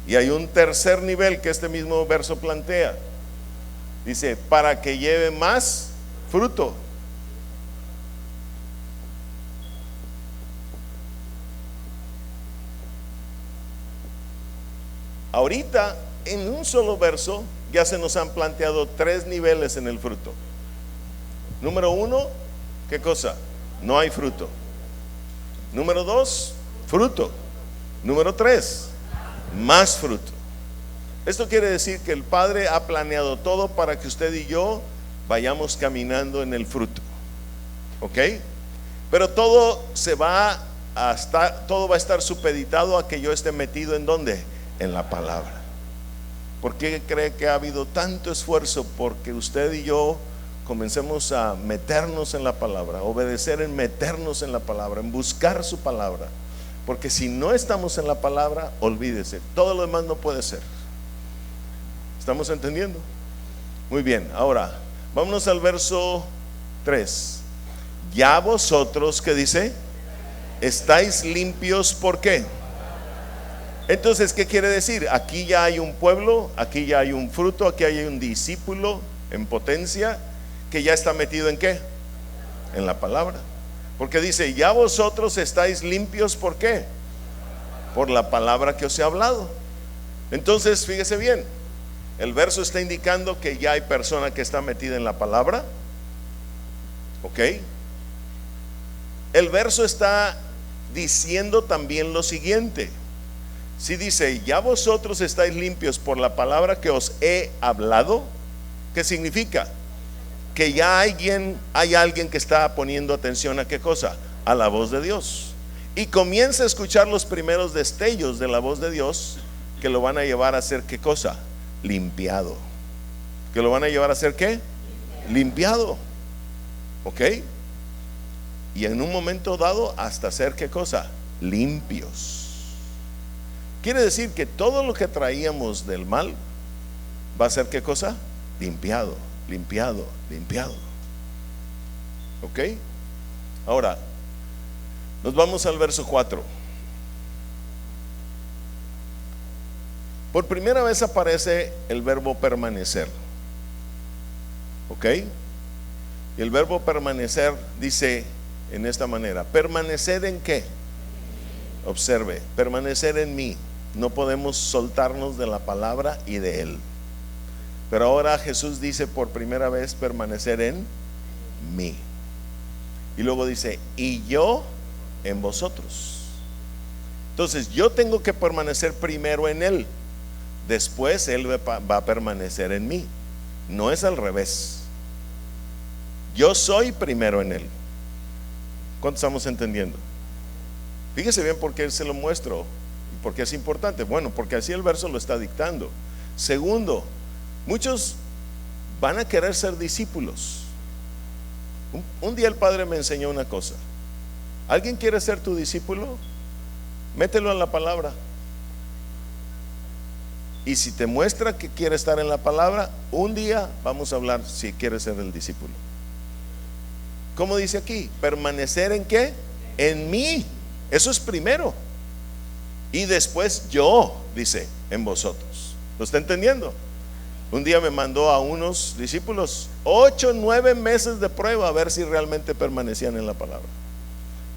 Y hay un tercer nivel que este mismo verso plantea. Dice, para que lleve más fruto. Ahorita en un solo verso ya se nos han planteado 3 niveles en el fruto. Número 1, ¿qué cosa? No hay fruto. Número 2, fruto. Número 3, más fruto. Esto quiere decir que el Padre ha planeado todo para que usted y yo vayamos caminando en el fruto. ¿Ok? Pero todo va a estar supeditado a que yo esté metido ¿en dónde? En la palabra. ¿Por qué cree que ha habido tanto esfuerzo porque usted y yo comencemos a meternos en la palabra, obedecer en meternos en la palabra, en buscar su palabra? Porque si no estamos en la palabra, olvídese, todo lo demás no puede ser. ¿Estamos entendiendo? Muy bien, ahora vámonos al verso 3. Ya vosotros, ¿qué dice? Estáis limpios, ¿por qué? Entonces, ¿qué quiere decir? Aquí ya hay un pueblo, aquí ya hay un fruto, aquí hay un discípulo en potencia que ya está metido en qué? En la palabra. Porque dice, ya vosotros estáis limpios, ¿por qué? Por la palabra que os he hablado. Entonces, fíjese bien, el verso está indicando que ya hay persona que está metida en la palabra. ¿Ok? El verso está diciendo también lo siguiente. Si dice, ya vosotros estáis limpios por la palabra que os he hablado, ¿qué significa? Que ya hay alguien que está poniendo atención a qué cosa, a la voz de Dios, y comienza a escuchar los primeros destellos de la voz de Dios, que lo van a llevar a hacer qué cosa, limpiado, que lo van a llevar a hacer qué, limpiado. ¿Ok? Y en un momento dado hasta hacer qué cosa, limpios. Quiere decir que todo lo que traíamos del mal va a ser qué cosa, limpiado, limpiado, limpiado. ¿Ok? Ahora nos vamos al verso 4. Por primera vez aparece el verbo permanecer. ¿Ok? Y el verbo permanecer dice en esta manera, ¿permanecer en qué? Observe, permanecer en mí. No podemos soltarnos de la palabra y de Él. Pero ahora Jesús dice por primera vez, permanecer en mí. Y luego dice, y yo en vosotros. Entonces yo tengo que permanecer primero en Él, después Él va a permanecer en mí. No es al revés. Yo soy primero en Él. ¿Cuánto estamos entendiendo? Fíjese bien por qué se lo muestro y por qué es importante. Bueno, porque así el verso lo está dictando. Segundo, muchos van a querer ser discípulos. Un día el Padre me enseñó una cosa. ¿Alguien quiere ser tu discípulo? Mételo en la palabra. Y si te muestra que quiere estar en la palabra, un día vamos a hablar si quiere ser el discípulo. ¿Cómo dice aquí? ¿Permanecer en qué? En mí. Eso es primero. Y después yo, dice, en vosotros. ¿Lo está entendiendo? Un día me mandó a unos discípulos 8, 9 meses de prueba a ver si realmente permanecían en la palabra.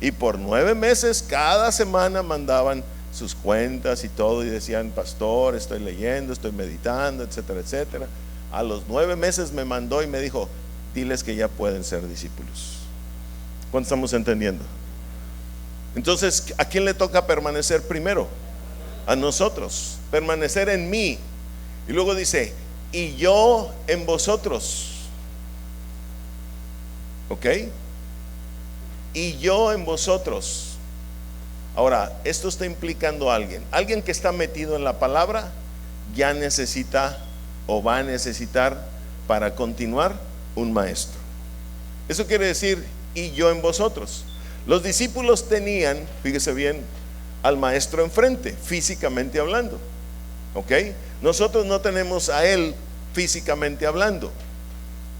Y por 9 meses cada semana mandaban sus cuentas y todo y decían, pastor, estoy leyendo, estoy meditando, etcétera, etcétera. A los 9 meses me mandó y me dijo, diles que ya pueden ser discípulos. ¿Cuánto estamos entendiendo? Entonces, ¿a quién le toca permanecer primero? A nosotros. Permanecer en mí. Y luego dice, y yo en vosotros. ¿Ok? Y yo en vosotros. Ahora, esto está implicando a alguien. Alguien que está metido en la palabra ya necesita o va a necesitar para continuar un maestro. Eso quiere decir, y yo en vosotros. Los discípulos tenían, fíjese bien, al maestro enfrente, físicamente hablando. ¿Ok? Nosotros no tenemos a él físicamente hablando.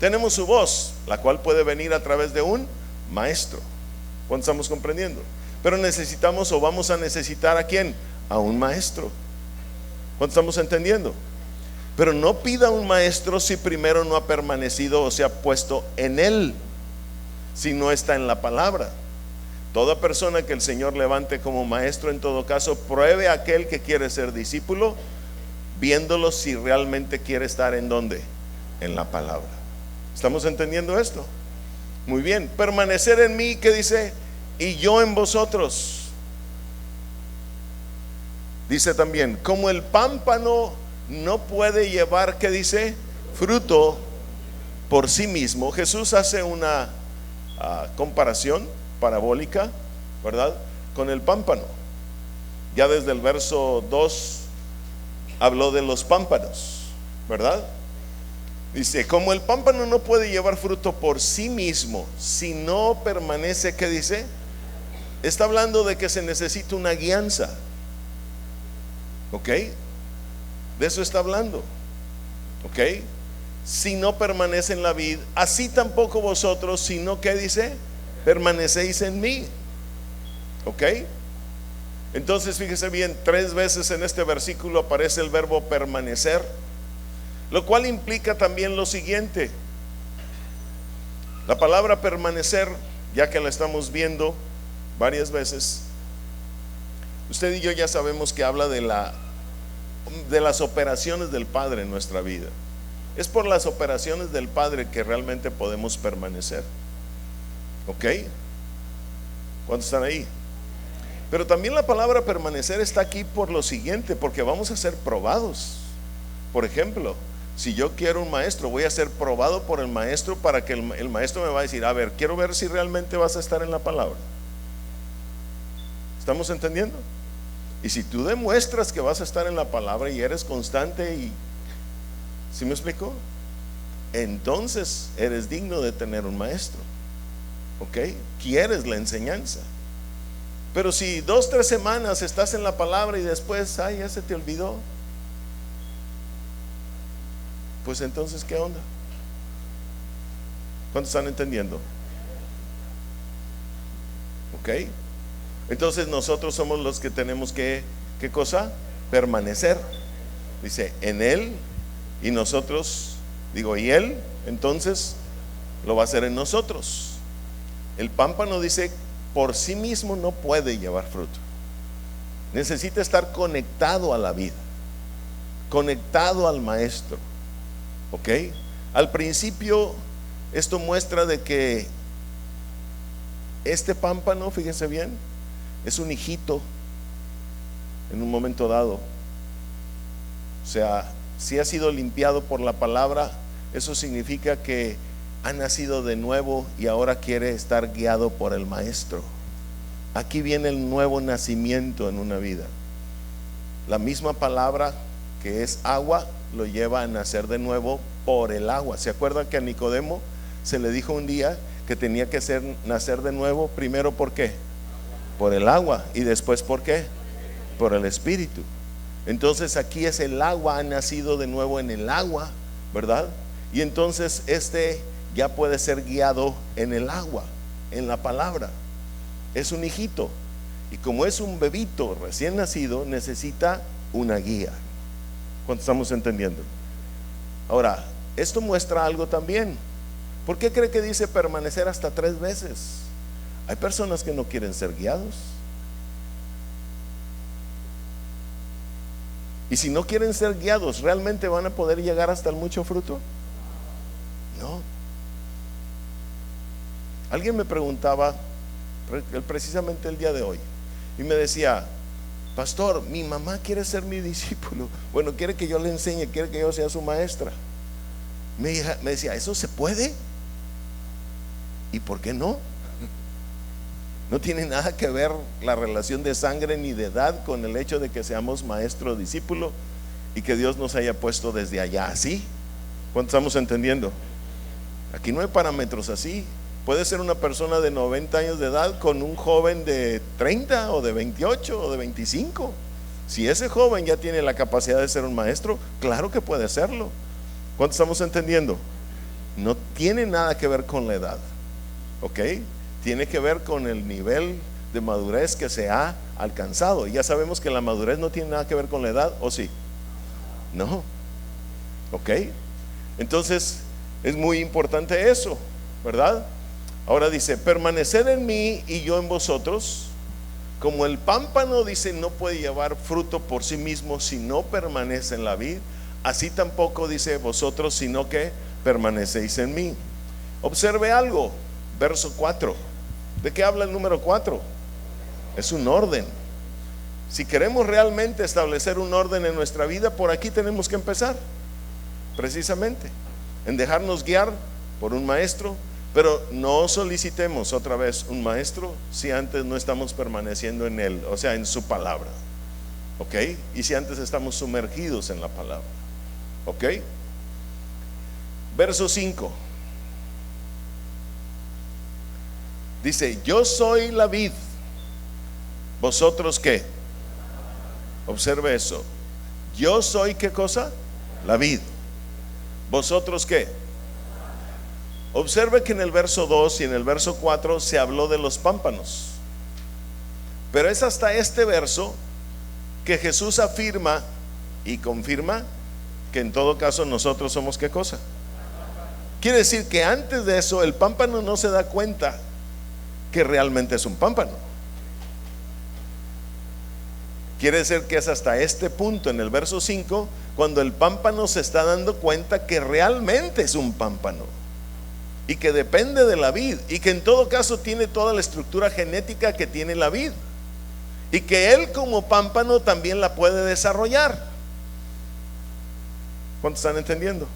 Tenemos su voz, la cual puede venir a través de un maestro. ¿Cuánto estamos comprendiendo? Pero necesitamos o vamos a necesitar ¿a quién? A un maestro. ¿Cuánto estamos entendiendo? Pero no pida un maestro si primero no ha permanecido o se ha puesto en él, si no está en la palabra. Toda persona que el Señor levante como maestro, en todo caso, pruebe a aquel que quiere ser discípulo, viéndolo si realmente quiere estar en ¿dónde? En la palabra. ¿Estamos entendiendo esto? Muy bien. Permanecer en mí, ¿qué dice? Y yo en vosotros. Dice también, como el pámpano no puede llevar, ¿qué dice? Fruto por sí mismo. Jesús hace una comparación parabólica, ¿verdad? Con el pámpano. Ya desde el verso 2 habló de los pámpanos, ¿verdad? Dice, como el pámpano no puede llevar fruto por sí mismo si no permanece, ¿qué dice? Está hablando de que se necesita una guianza. ¿Ok? De eso está hablando. ¿Ok? Si no permanece en la vid, así tampoco vosotros, sino que dice, permanecéis en mí. ¿Ok? Entonces fíjese bien, 3 veces en este versículo aparece el verbo permanecer, lo cual implica también lo siguiente: La palabra permanecer, ya que la estamos viendo varias veces, usted y yo ya sabemos que habla de las operaciones del Padre en nuestra vida. Es por las operaciones del Padre que realmente podemos permanecer. ¿Ok? ¿Cuántos están ahí? Pero también la palabra permanecer está aquí por lo siguiente, porque vamos a ser probados. Por ejemplo, si yo quiero un maestro, voy a ser probado por el maestro, para que el maestro me va a decir: a ver, quiero ver si realmente vas a estar en la palabra. ¿Estamos entendiendo? Y si tú demuestras que vas a estar en la palabra y eres constante, y ¿sí me explico? Entonces eres digno de tener un maestro. ¿Ok? Quieres la enseñanza. Pero si 2, 3 semanas estás en la palabra y después, ay, ya se te olvidó, pues entonces, ¿qué onda? ¿Cuántos están entendiendo? ¿Ok? Entonces nosotros somos los que tenemos que, ¿qué cosa? Permanecer. Dice, en Él, y nosotros, digo, y Él, entonces lo va a hacer en nosotros. El pámpano, dice, por sí mismo no puede llevar fruto. Necesita estar conectado a la vida, conectado al maestro. ¿Ok? Al principio esto muestra de que este pámpano, fíjense bien, es un hijito en un momento dado. O sea, si ha sido limpiado por la palabra, eso significa que ha nacido de nuevo y ahora quiere estar guiado por el maestro. Aquí viene el nuevo nacimiento en una vida. La misma palabra que es agua lo lleva a nacer de nuevo por el agua. ¿Se acuerdan que a Nicodemo se le dijo un día que tenía que nacer de nuevo? Primero, ¿por qué? Por el agua. Y después, ¿por qué? Por el Espíritu. Entonces aquí es el agua, ha nacido de nuevo en el agua, ¿verdad? Y entonces ya puede ser guiado en el agua, en la palabra. Es un hijito, y como es un bebito recién nacido, necesita una guía. ¿Cuánto estamos entendiendo? Ahora, esto muestra algo también. ¿Por qué cree que dice permanecer hasta 3 veces? Hay personas que no quieren ser guiados. Y si no quieren ser guiados, ¿realmente van a poder llegar hasta el mucho fruto? No. Alguien me preguntaba precisamente el día de hoy, y me decía: pastor, mi mamá quiere ser mi discípulo. Bueno, quiere que yo le enseñe, quiere que yo sea su maestra. Me decía, ¿eso se puede? ¿Y por qué no? No tiene nada que ver la relación de sangre ni de edad con el hecho de que seamos maestro o discípulo, y que Dios nos haya puesto desde allá así. ¿Cuánto estamos entendiendo? Aquí no hay parámetros así. Puede ser una persona de 90 años de edad con un joven de 30 o de 28 o de 25. Si ese joven ya tiene la capacidad de ser un maestro, claro que puede serlo. ¿Cuánto estamos entendiendo? No tiene nada que ver con la edad. ¿Ok? Tiene que ver con el nivel de madurez que se ha alcanzado. Y ya sabemos que la madurez no tiene nada que ver con la edad, ¿o sí? No. ¿Ok? Entonces es muy importante eso, ¿verdad? Ahora dice, permaneced en mí y yo en vosotros. Como el pámpano, dice, no puede llevar fruto por sí mismo si no permanece en la vid, así tampoco, dice, vosotros, sino que permanecéis en mí. Observe algo, verso 4. ¿De qué habla el número 4? Es un orden. Si queremos realmente establecer un orden en nuestra vida, por aquí tenemos que empezar, precisamente en dejarnos guiar por un maestro. Pero no solicitemos otra vez un maestro si antes no estamos permaneciendo en él, o sea, en su palabra. ¿Ok? Y si antes estamos sumergidos en la palabra. ¿Ok? Verso 5. Dice, yo soy la vid, ¿vosotros qué? Observe eso. Yo soy, ¿qué cosa? La vid. ¿Vosotros qué? Observe que en el verso 2 y en el verso 4 se habló de los pámpanos, pero es hasta este verso que Jesús afirma y confirma que en todo caso nosotros somos ¿qué cosa? Quiere decir que antes de eso el pámpano no se da cuenta que realmente es un pámpano. Quiere decir que es hasta este punto en el verso 5 cuando el pámpano se está dando cuenta que realmente es un pámpano y que depende de la vid, y que en todo caso tiene toda la estructura genética que tiene la vid, y que él como pámpano también la puede desarrollar. ¿Cuántos están entendiendo?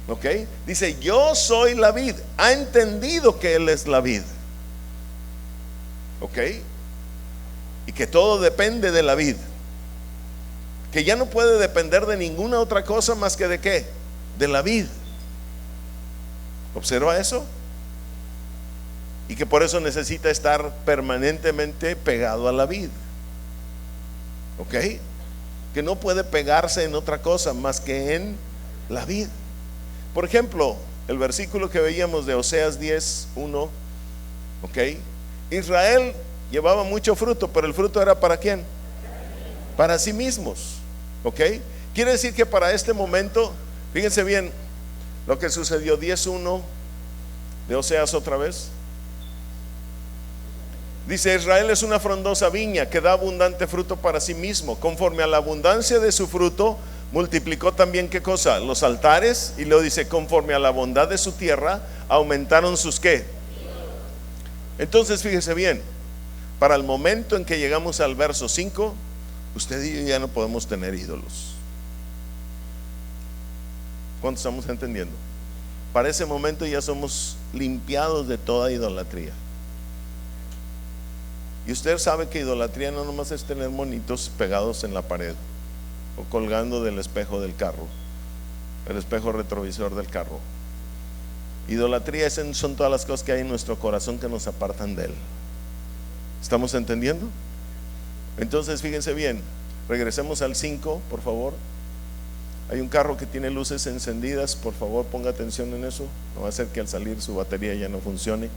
Ok, dice: yo soy la vid. Ha entendido que él es la vid. Ok, y que todo depende de la vid, que ya no puede depender de ninguna otra cosa más que de qué, de la vid. ¿Observa eso? Y que por eso necesita estar permanentemente pegado a la vid. Ok, que no puede pegarse en otra cosa más que en la vid. Por ejemplo, el versículo que veíamos de Oseas 10:1. Ok, Israel llevaba mucho fruto, pero el fruto era ¿para quién? Para sí mismos. Ok, quiere decir que para este momento, fíjense bien lo que sucedió. 10:1 de Oseas otra vez. Dice: Israel es una frondosa viña que da abundante fruto para sí mismo. Conforme a la abundancia de su fruto, multiplicó también, ¿qué cosa? Los altares. Y luego dice: conforme a la bondad de su tierra, aumentaron sus ¿qué? Entonces fíjese bien, para el momento en que llegamos al verso 5, usted y yo ya no podemos tener ídolos. ¿Cuánto estamos entendiendo? Para ese momento ya somos limpiados de toda idolatría. Y usted sabe que idolatría no nomás es tener monitos pegados en la pared o colgando del espejo del carro, el espejo retrovisor del carro. Idolatría son todas las cosas que hay en nuestro corazón que nos apartan de él. ¿Estamos entendiendo? Entonces fíjense bien, regresemos al 5, por favor. Hay un carro que tiene luces encendidas, por favor ponga atención en eso. No va a ser que al salir su batería ya no funcione.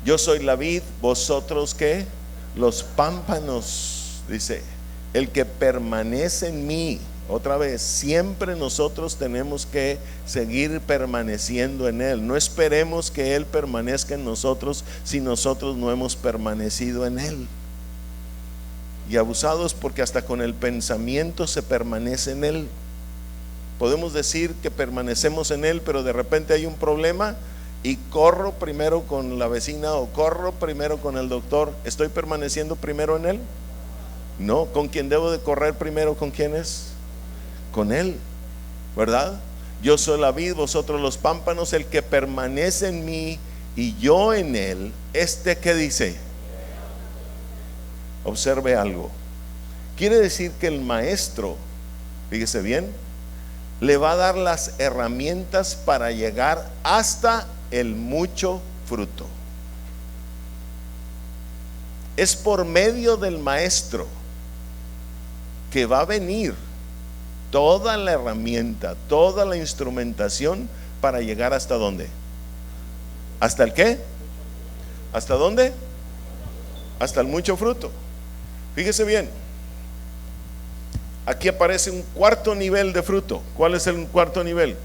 Yo soy la vid, vosotros ¿qué? Los pámpanos. Dice: el que permanece en mí. Otra vez, siempre nosotros tenemos que seguir permaneciendo en él. No esperemos que él permanezca en nosotros si nosotros no hemos permanecido en él. Y abusados porque hasta con el pensamiento se permanece en él. Podemos decir que permanecemos en él, pero de repente hay un problema y corro primero con la vecina o corro primero con el doctor. ¿Estoy permaneciendo primero en él? No. ¿Con quién debo de correr primero? ¿Con quién es? Con él, ¿verdad? Yo soy la vid, vosotros los pámpanos. El que permanece en mí y yo en él, ¿qué dice? Observe algo. Quiere decir que el maestro, fíjese bien, le va a dar las herramientas para llegar hasta el mucho fruto. Es por medio del maestro que va a venir toda la herramienta, toda la instrumentación para llegar hasta ¿dónde? ¿Hasta el qué? ¿Hasta dónde? Hasta el mucho fruto. Fíjese bien, aquí aparece un cuarto nivel de fruto. ¿Cuál es el cuarto nivel?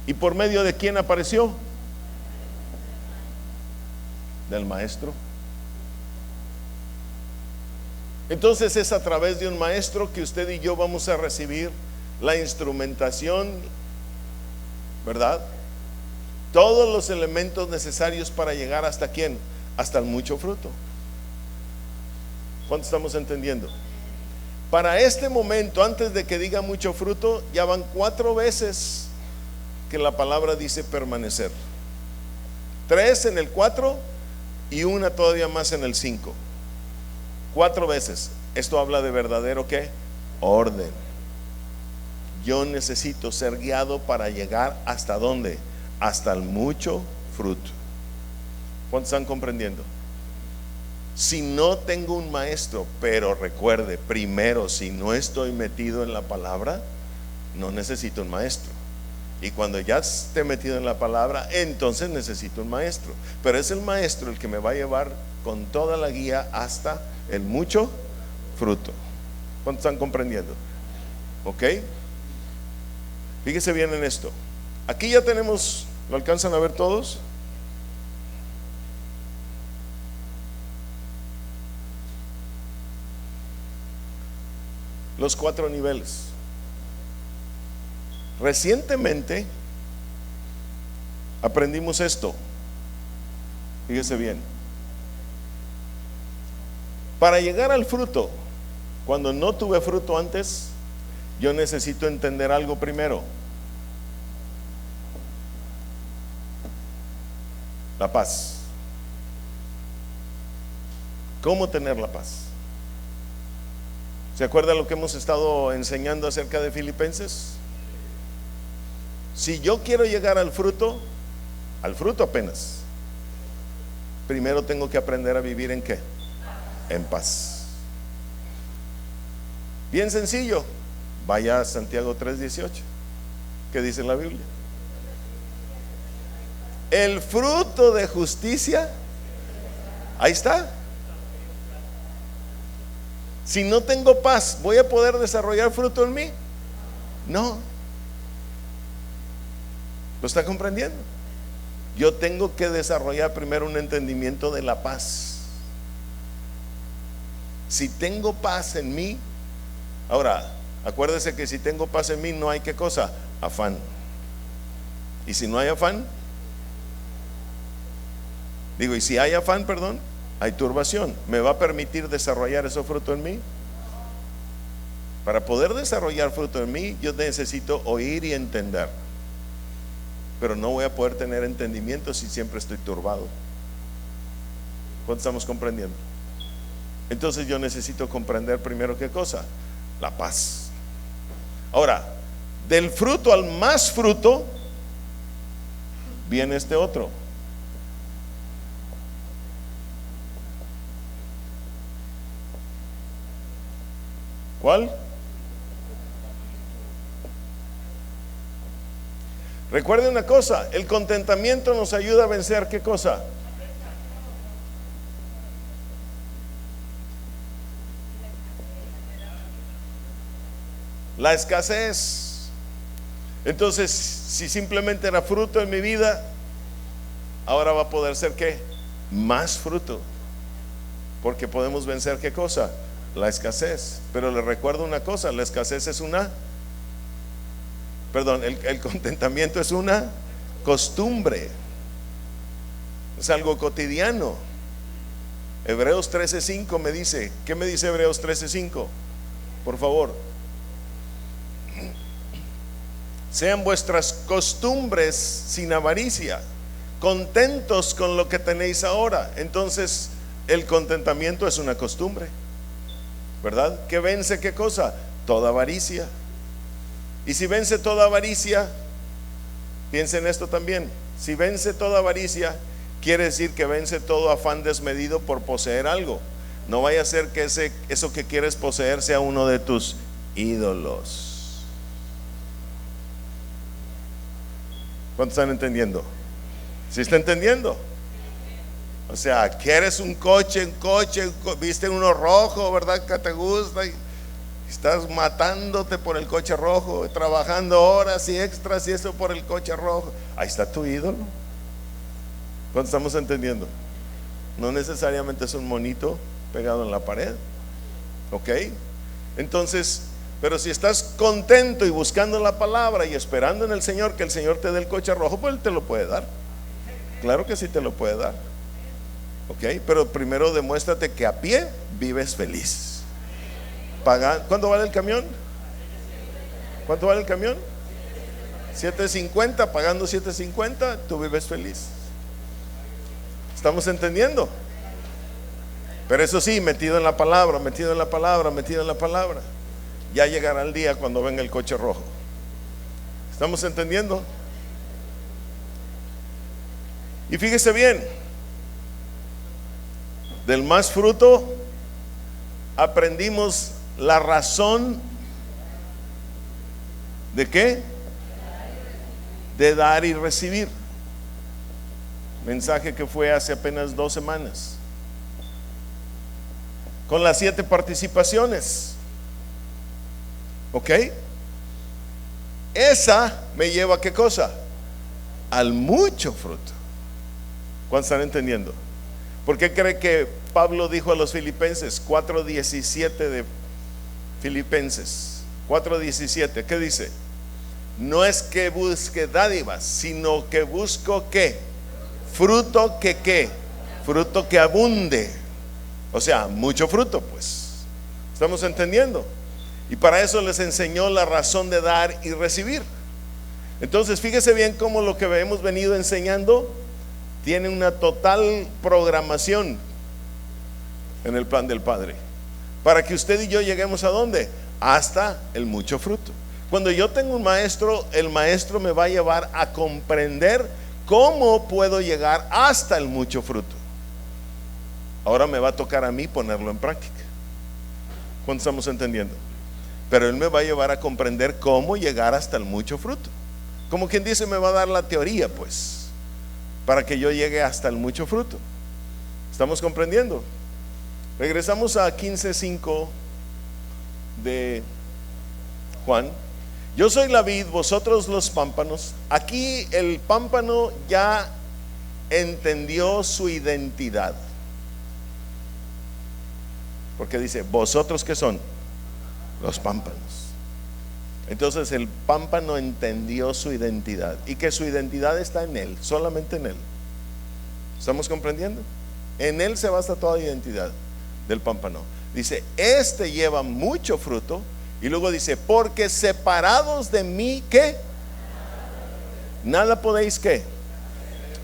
¿Y por medio de quién apareció? Del maestro. Entonces es a través de un maestro que usted y yo vamos a recibir la instrumentación, ¿verdad? Todos los elementos necesarios para llegar hasta quién, hasta el mucho fruto. ¿Cuánto estamos entendiendo? Para este momento, antes de que diga mucho fruto, ya van 4 veces que la palabra dice permanecer. 3 en el 4 y una todavía más en el 5. 4 veces. Esto habla de verdadero ¿qué? Orden. Yo necesito ser guiado para llegar hasta ¿dónde? Hasta el mucho fruto. ¿Cuántos están comprendiendo? Si no tengo un maestro, pero recuerde, primero, si no estoy metido en la palabra, no necesito un maestro. Y cuando ya esté metido en la palabra, entonces necesito un maestro. Pero es el maestro el que me va a llevar con toda la guía hasta el mucho fruto. ¿Cuántos están comprendiendo? ¿Ok? Fíjese bien en esto. Aquí ya tenemos, ¿lo alcanzan a ver todos? Los 4 niveles. Recientemente aprendimos esto. Fíjese bien. Para llegar al fruto, cuando no tuve fruto antes, yo necesito entender algo primero. La paz. ¿Cómo tener la paz? ¿Se acuerda lo que hemos estado enseñando acerca de Filipenses? Si yo quiero llegar al fruto apenas, primero tengo que aprender a vivir ¿en qué? En paz. Bien sencillo. Vaya a Santiago 3:18. ¿Qué dice la Biblia? El fruto de justicia, ahí está. Si no tengo paz, ¿voy a poder desarrollar fruto en mí? No. ¿Lo está comprendiendo? Yo tengo que desarrollar primero un entendimiento de la paz. Si tengo paz en mí, ahora, acuérdese que si tengo paz en mí no hay ¿qué cosa? Afán. Y si no hay afán, y si hay afán, perdón, hay turbación. ¿Me va a permitir desarrollar ese fruto en mí? Para poder desarrollar fruto en mí, yo necesito oír y entender. Pero no voy a poder tener entendimiento si siempre estoy turbado. ¿Cuánto estamos comprendiendo? Entonces yo necesito comprender primero ¿qué cosa? La paz. Ahora, del fruto al más fruto viene este otro. ¿Cuál? Recuerde una cosa, el contentamiento nos ayuda a vencer ¿qué cosa? La escasez. Entonces, si simplemente era fruto en mi vida, ahora va a poder ser ¿qué? Más fruto. Porque podemos vencer ¿qué cosa? La escasez. Pero le recuerdo una cosa, la escasez es el contentamiento es una costumbre, es algo cotidiano. Hebreos 13:5 me dice, ¿qué me dice Hebreos 13:5? Por favor. Sean vuestras costumbres sin avaricia, contentos con lo que tenéis ahora. Entonces el contentamiento es una costumbre, ¿verdad? ¿Que vence qué cosa? Toda avaricia. Y si vence toda avaricia, piensen esto también, si vence toda avaricia, quiere decir que vence todo afán desmedido por poseer algo. No vaya a ser que eso que quieres poseer sea uno de tus ídolos. ¿Cuántos están entendiendo? ¿Sí está entendiendo? O sea, quieres un coche, viste uno rojo, ¿verdad? Que te gusta y estás matándote por el coche rojo, trabajando horas y extras y eso por el coche rojo. Ahí está tu ídolo. ¿Cuánto estamos entendiendo? No necesariamente es un monito pegado en la pared. ¿Ok? Entonces, pero si estás contento y buscando la palabra y esperando en el Señor que el Señor te dé el coche rojo, pues Él te lo puede dar. Claro que sí te lo puede dar. ¿Ok? Pero primero demuéstrate que a pie vives feliz. ¿Cuánto vale el camión? ¿Cuánto vale el camión? 7.50, pagando 7.50, tú vives feliz. ¿Estamos entendiendo? Pero eso sí, metido en la palabra, metido en la palabra, metido en la palabra. Ya llegará el día cuando venga el coche rojo. ¿Estamos entendiendo? Y fíjese bien, del más fruto aprendimos la razón de ¿qué? De dar y recibir. Mensaje que fue hace apenas 2 semanas, con las 7 participaciones. ¿Ok? Esa me lleva a ¿qué cosa? al mucho fruto. ¿Cuántos están entendiendo? ¿Por qué cree que Pablo dijo a los filipenses, 4:17 de Filipenses 4:17, ¿qué dice? No es que busque dádivas, sino que busco ¿qué? Fruto que ¿qué? Fruto que abunde. O sea, mucho fruto, pues. ¿Estamos entendiendo? Y para eso les enseñó la razón de dar y recibir. Entonces, fíjese bien cómo lo que hemos venido enseñando tiene una total programación en el plan del Padre, para que usted y yo lleguemos ¿a dónde? Hasta el mucho fruto. Cuando yo tengo un maestro, el maestro me va a llevar a comprender cómo puedo llegar hasta el mucho fruto. Ahora me va a tocar a mí ponerlo en práctica. ¿Cuánto estamos entendiendo? Pero él me va a llevar a comprender cómo llegar hasta el mucho fruto. Como quien dice, me va a dar la teoría, pues, para que yo llegue hasta el mucho fruto. ¿Estamos comprendiendo? Regresamos a 15:5 de Juan. Yo soy la vid, vosotros los pámpanos. Aquí el pámpano ya entendió su identidad, porque dice, vosotros ¿qué son? Los pámpanos. Entonces el pámpano entendió su identidad, y que su identidad está en él, solamente en él. ¿Estamos comprendiendo? En él se basa toda la identidad del pámpano. Dice, este lleva mucho fruto. Y luego dice, porque separados de mí, ¿qué? Nada podéis, ¿qué?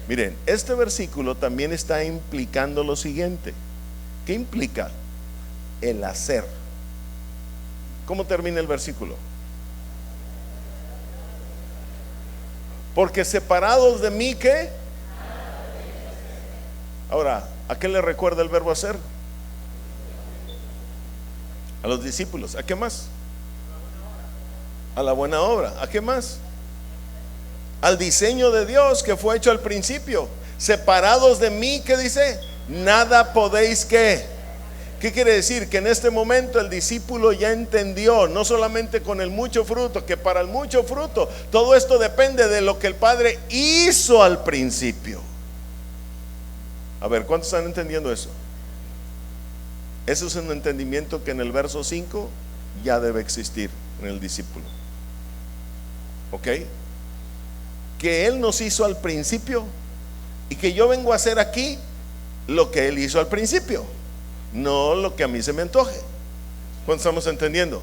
Miren, este versículo también está implicando lo siguiente. ¿Qué implica? El hacer. ¿Cómo termina el versículo? Porque separados de mí, ¿qué? Ahora, ¿a qué le recuerda el verbo hacer? A los discípulos. ¿A qué más? A la buena obra. ¿A qué más? Al diseño de Dios que fue hecho al principio. Separados de mí, ¿qué dice? Nada podéis, ¿qué? ¿Qué quiere decir? Que en este momento el discípulo ya entendió, no solamente con el mucho fruto, que para el mucho fruto todo esto depende de lo que el Padre hizo al principio. A ver, ¿cuántos están entendiendo eso? Eso es un entendimiento que en el verso 5 ya debe existir en el discípulo. ¿Ok? Que Él nos hizo al principio, y que yo vengo a hacer aquí lo que Él hizo al principio, no lo que a mí se me antoje. ¿Cuántos estamos entendiendo?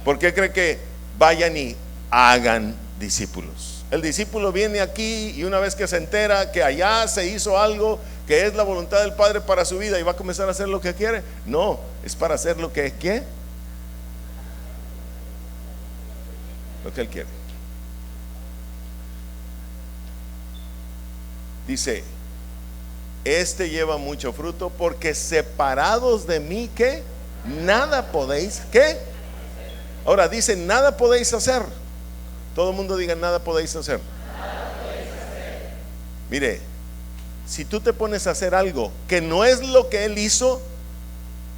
¿Por qué cree que vayan y hagan discípulos? El discípulo viene aquí y una vez que se entera que allá se hizo algo que es la voluntad del Padre para su vida, y va a comenzar a hacer lo que quiere. No, es para hacer lo que quiere, lo que Él quiere. Dice, este lleva mucho fruto, porque separados de mí, ¿qué? Nada podéis, ¿qué? Ahora dice, nada podéis hacer. Todo el mundo diga, nada podéis hacer. Nada podéis hacer. Mire, si tú te pones a hacer algo que no es lo que Él hizo,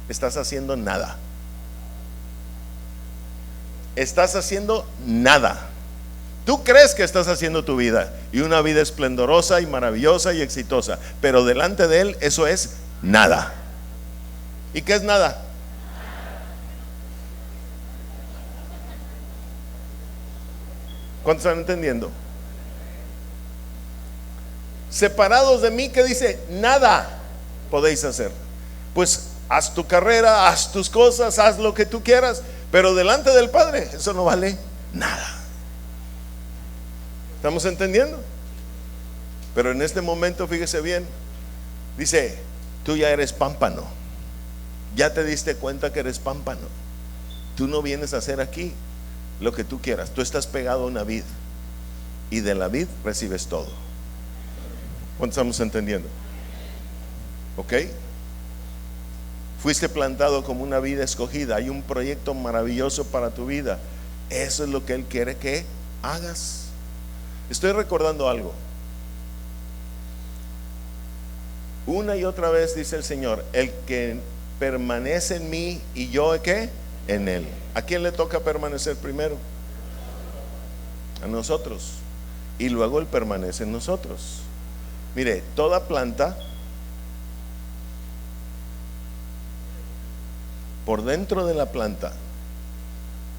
estás haciendo nada. Estás haciendo nada. Tú crees que estás haciendo tu vida, y una vida esplendorosa y maravillosa y exitosa, pero delante de Él eso es nada. ¿Y qué es nada? ¿Cuántos están entendiendo? Separados de mí, ¿qué dice? Nada podéis hacer. Pues haz tu carrera, haz tus cosas, haz lo que tú quieras, pero delante del Padre eso no vale nada. ¿Estamos entendiendo? Pero en este momento, fíjese bien, dice, tú ya eres pámpano. Ya te diste cuenta que eres pámpano. Tú no vienes a hacer aquí lo que tú quieras. Tú estás pegado a una vid, y de la vid recibes todo. ¿Cuánto estamos entendiendo? ¿Ok? Fuiste plantado como una vida escogida. Hay un proyecto maravilloso para tu vida. Eso es lo que Él quiere que hagas. Estoy recordando algo. Una y otra vez dice el Señor, el que permanece en mí y yo, ¿qué? En Él. ¿A quién le toca permanecer primero? A nosotros. y luego Él permanece en nosotros. Mire, toda planta, por dentro de la planta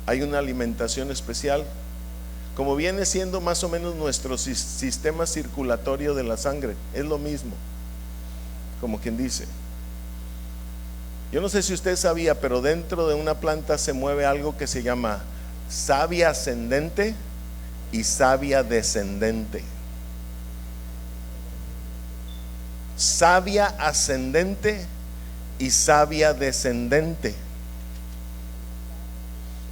hay una alimentación especial, como viene siendo más o menos nuestro sistema circulatorio de la sangre. Es lo mismo, como quien dice. Yo no sé si usted sabía, pero dentro de una planta se mueve algo que se llama savia ascendente y savia descendente. Savia ascendente y savia descendente.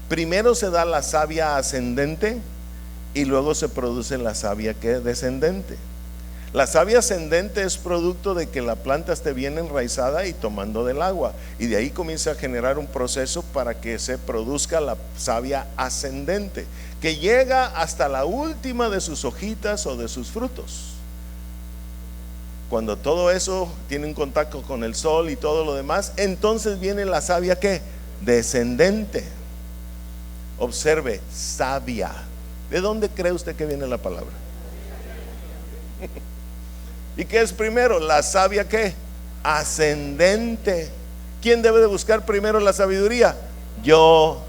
Primero se da la savia ascendente y luego se produce la savia descendente. La savia ascendente es producto de que la planta esté bien enraizada y tomando del agua, y de ahí comienza a generar un proceso para que se produzca la savia ascendente, que llega hasta la última de sus hojitas o de sus frutos. Cuando todo eso tiene un contacto con el sol y todo lo demás, entonces viene la savia ¿qué? Descendente. Observe, savia. ¿De dónde cree usted que viene la palabra? ¿Y qué es primero? La savia ¿qué? Ascendente. ¿Quién debe de buscar primero la sabiduría? Yo.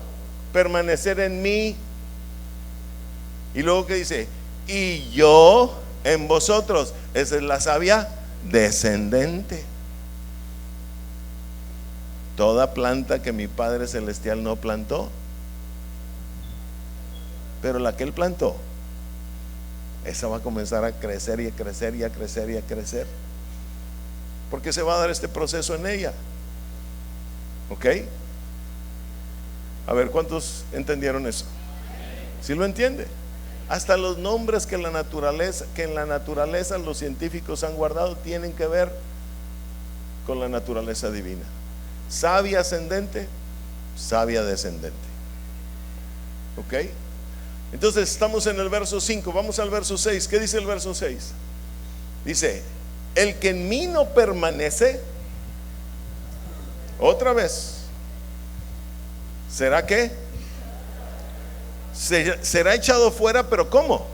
Permanecer en mí. Y luego ¿qué dice? Y yo en vosotros. Esa es la savia descendente. Toda planta que mi Padre Celestial no plantó, pero la que Él plantó, esa va a comenzar a crecer y a crecer y a crecer y a crecer, porque se va a dar este proceso en ella. ¿Ok? A ver, ¿cuántos entendieron eso? ¿Sí lo entiende? Hasta los nombres que en la naturaleza los científicos han guardado tienen que ver con la naturaleza divina. Savia ascendente, savia descendente. ¿Ok? Entonces estamos en el verso 5, vamos al verso 6. ¿Qué dice el verso 6? Dice, el que en mí no permanece, otra vez, ¿será qué? Será echado fuera, pero ¿cómo?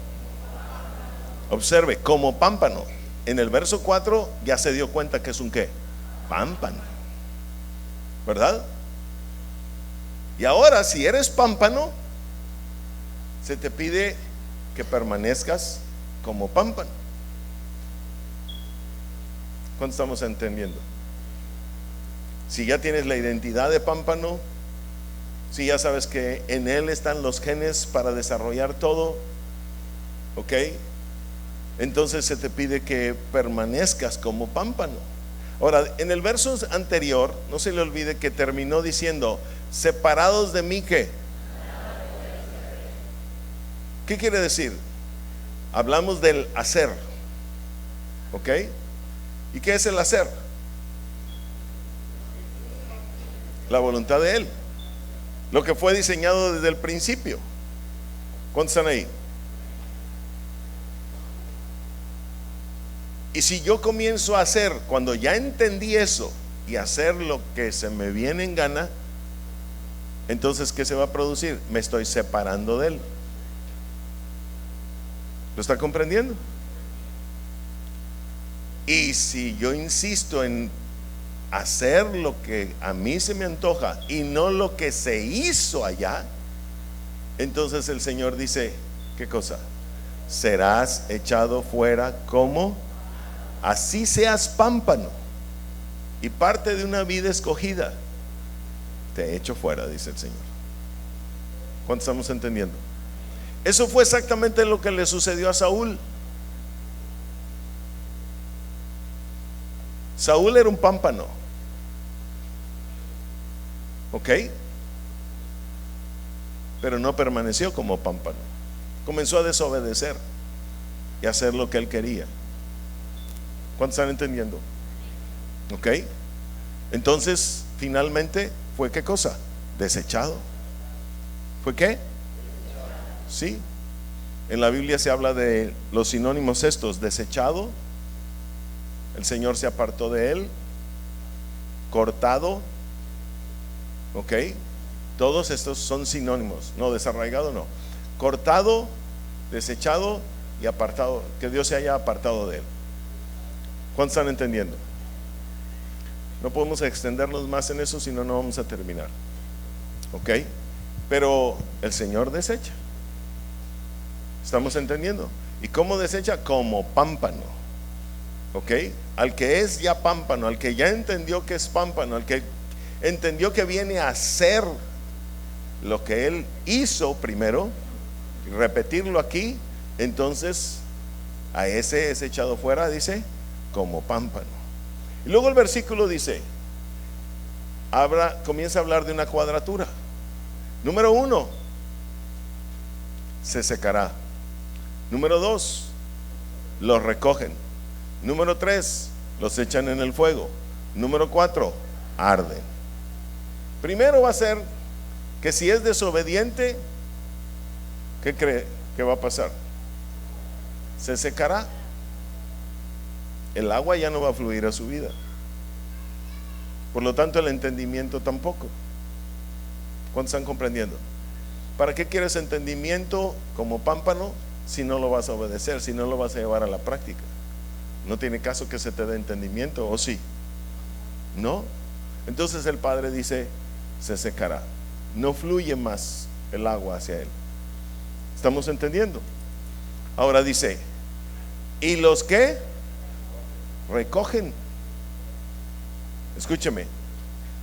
Observe, como pámpano. En el verso 4 ya se dio cuenta que es un ¿qué? Pámpano, ¿verdad? Y ahora, si eres pámpano, se te pide que permanezcas como pámpano. ¿Cuánto estamos entendiendo? Si ya tienes la identidad de pámpano, si ya sabes que en él están los genes para desarrollar todo, ¿ok? Entonces se te pide que permanezcas como pámpano. Ahora, en el verso anterior, no se le olvide que terminó diciendo, separados de mí, ¿qué? ¿Qué quiere decir? Hablamos del hacer, ¿ok? ¿Y qué es el hacer? La voluntad de Él, lo que fue diseñado desde el principio. ¿Cuántos están ahí? Y si yo comienzo a hacer, cuando ya entendí eso, y hacer lo que se me viene en gana, entonces ¿qué se va a producir? Me estoy separando de Él. ¿Lo está comprendiendo? Y si yo insisto en hacer lo que a mí se me antoja y no lo que se hizo allá, entonces el Señor dice, ¿qué cosa? Serás echado fuera como, así seas pámpano y parte de una vida escogida, te echo fuera, dice el Señor. ¿Cuánto estamos entendiendo? Eso fue exactamente lo que le sucedió a Saúl. Saúl era un pámpano, ¿ok? Pero no permaneció como pámpano. Comenzó a desobedecer y a hacer lo que él quería. ¿Cuántos están entendiendo? ¿Ok? Entonces, finalmente, ¿fue qué cosa? Desechado. ¿Fue qué? Sí. En la Biblia se habla de los sinónimos estos: desechado, el Señor se apartó de él; cortado, ¿ok? Todos estos son sinónimos. No, desarraigado no. Cortado, desechado, y apartado, que Dios se haya apartado de él. ¿Cuántos están entendiendo? No podemos extendernos más en eso, si no, no vamos a terminar. ¿Ok? Pero el Señor desecha. ¿Estamos entendiendo? ¿Y cómo desecha? Como pámpano. ¿Ok? Al que es ya pámpano, al que ya entendió que es pámpano, al que entendió que viene a hacer lo que él hizo primero, y repetirlo aquí, entonces a ese es echado fuera, dice, como pámpano. Y luego el versículo dice, comienza a hablar de una cuadratura. Número 1, se secará. Número 2, los recogen. Número 3, los echan en el fuego. Número 4, arden. Primero va a ser que si es desobediente, ¿qué cree que va a pasar? Se secará. El agua ya no va a fluir a su vida. Por lo tanto, el entendimiento tampoco. ¿Cuántos están comprendiendo? ¿Para qué quieres entendimiento como pámpano si no lo vas a obedecer, si no lo vas a llevar a la práctica? No tiene caso que se te dé entendimiento, ¿o sí? ¿No? Entonces el Padre dice, se secará. No fluye más el agua hacia él. ¿Estamos entendiendo? Ahora dice, ¿y los que recogen? Escúcheme,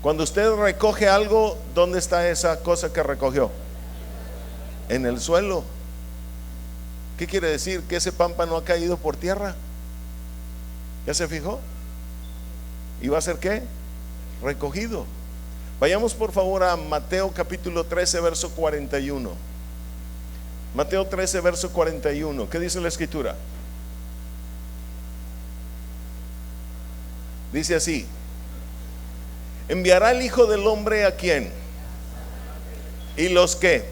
cuando usted recoge algo, ¿dónde está esa cosa que recogió? En el suelo. ¿Qué quiere decir? Que ese pámpano ha caído por tierra. ¿Ya se fijó? ¿Y va a ser qué? Recogido. Vayamos por favor a Mateo capítulo 13 verso 41. Mateo 13 verso 41. ¿Qué dice la escritura? Dice así: enviará el Hijo del Hombre ¿a quién? ¿Y los qué?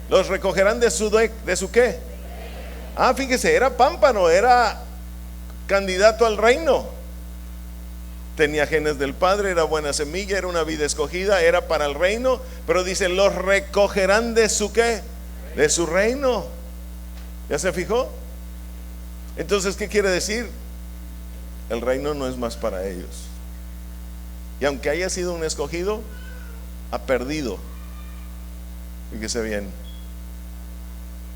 Los recogerán de su qué. Fíjese, era pámpano, era candidato al reino. Tenía genes del Padre, era buena semilla, era una vida escogida, era para el reino. Pero dice, los recogerán de su qué, de su reino. ¿Ya se fijó? Entonces, ¿qué quiere decir? El reino no es más para ellos. Y aunque haya sido un escogido, ha perdido, fíjese bien,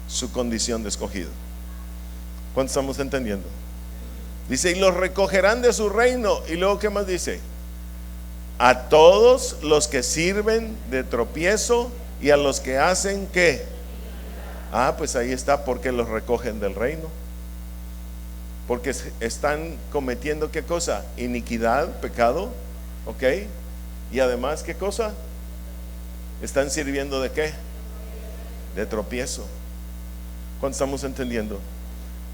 su condición de escogido. ¿Cuánto estamos entendiendo? Dice, y los recogerán de su reino. Y luego, ¿qué más dice? A todos los que sirven de tropiezo y a los que hacen ¿qué? Pues ahí está, porque los recogen del reino. Porque están cometiendo ¿qué cosa? Iniquidad, pecado, ¿ok? Y además, ¿qué cosa? Están sirviendo ¿de qué? De tropiezo. ¿Cuánto estamos entendiendo?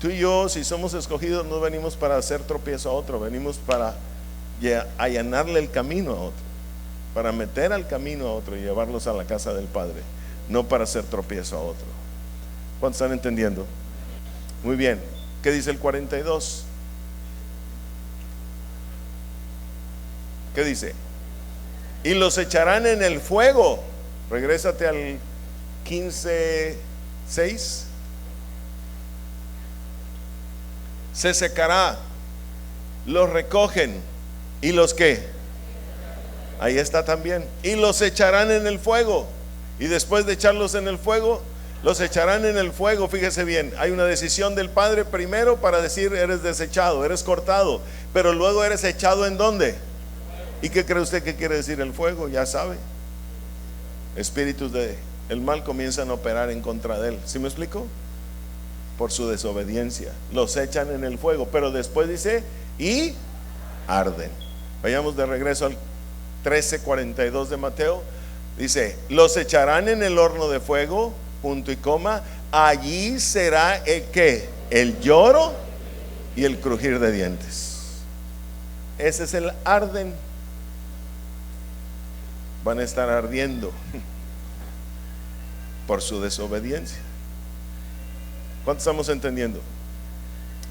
Tú y yo, si somos escogidos, no venimos para hacer tropiezo a otro, venimos para allanarle el camino a otro, para meter al camino a otro y llevarlos a la casa del Padre, no para hacer tropiezo a otro. ¿Cuántos están entendiendo? Muy bien. ¿Qué dice el 42? ¿Qué dice? Y los echarán en el fuego. Regrésate al 15:6. Se secará, los recogen. ¿Y los qué? Ahí está también. Y los echarán en el fuego. Y después de echarlos en el fuego, los echarán en el fuego. Fíjese bien, hay una decisión del Padre primero para decir, eres desechado, eres cortado, pero luego eres echado ¿en dónde? ¿Y qué cree usted que quiere decir el fuego? Ya sabe, espíritus del mal comienzan a operar en contra de él. ¿Sí me explico? Por su desobediencia los echan en el fuego, pero después dice, y arden. Vayamos de regreso al 13:42 de Mateo. Dice, los echarán en el horno de fuego, punto y coma. Allí será el ¿qué? El lloro y el crujir de dientes. Ese es el arden. Van a estar ardiendo por su desobediencia. ¿Cuántos estamos entendiendo?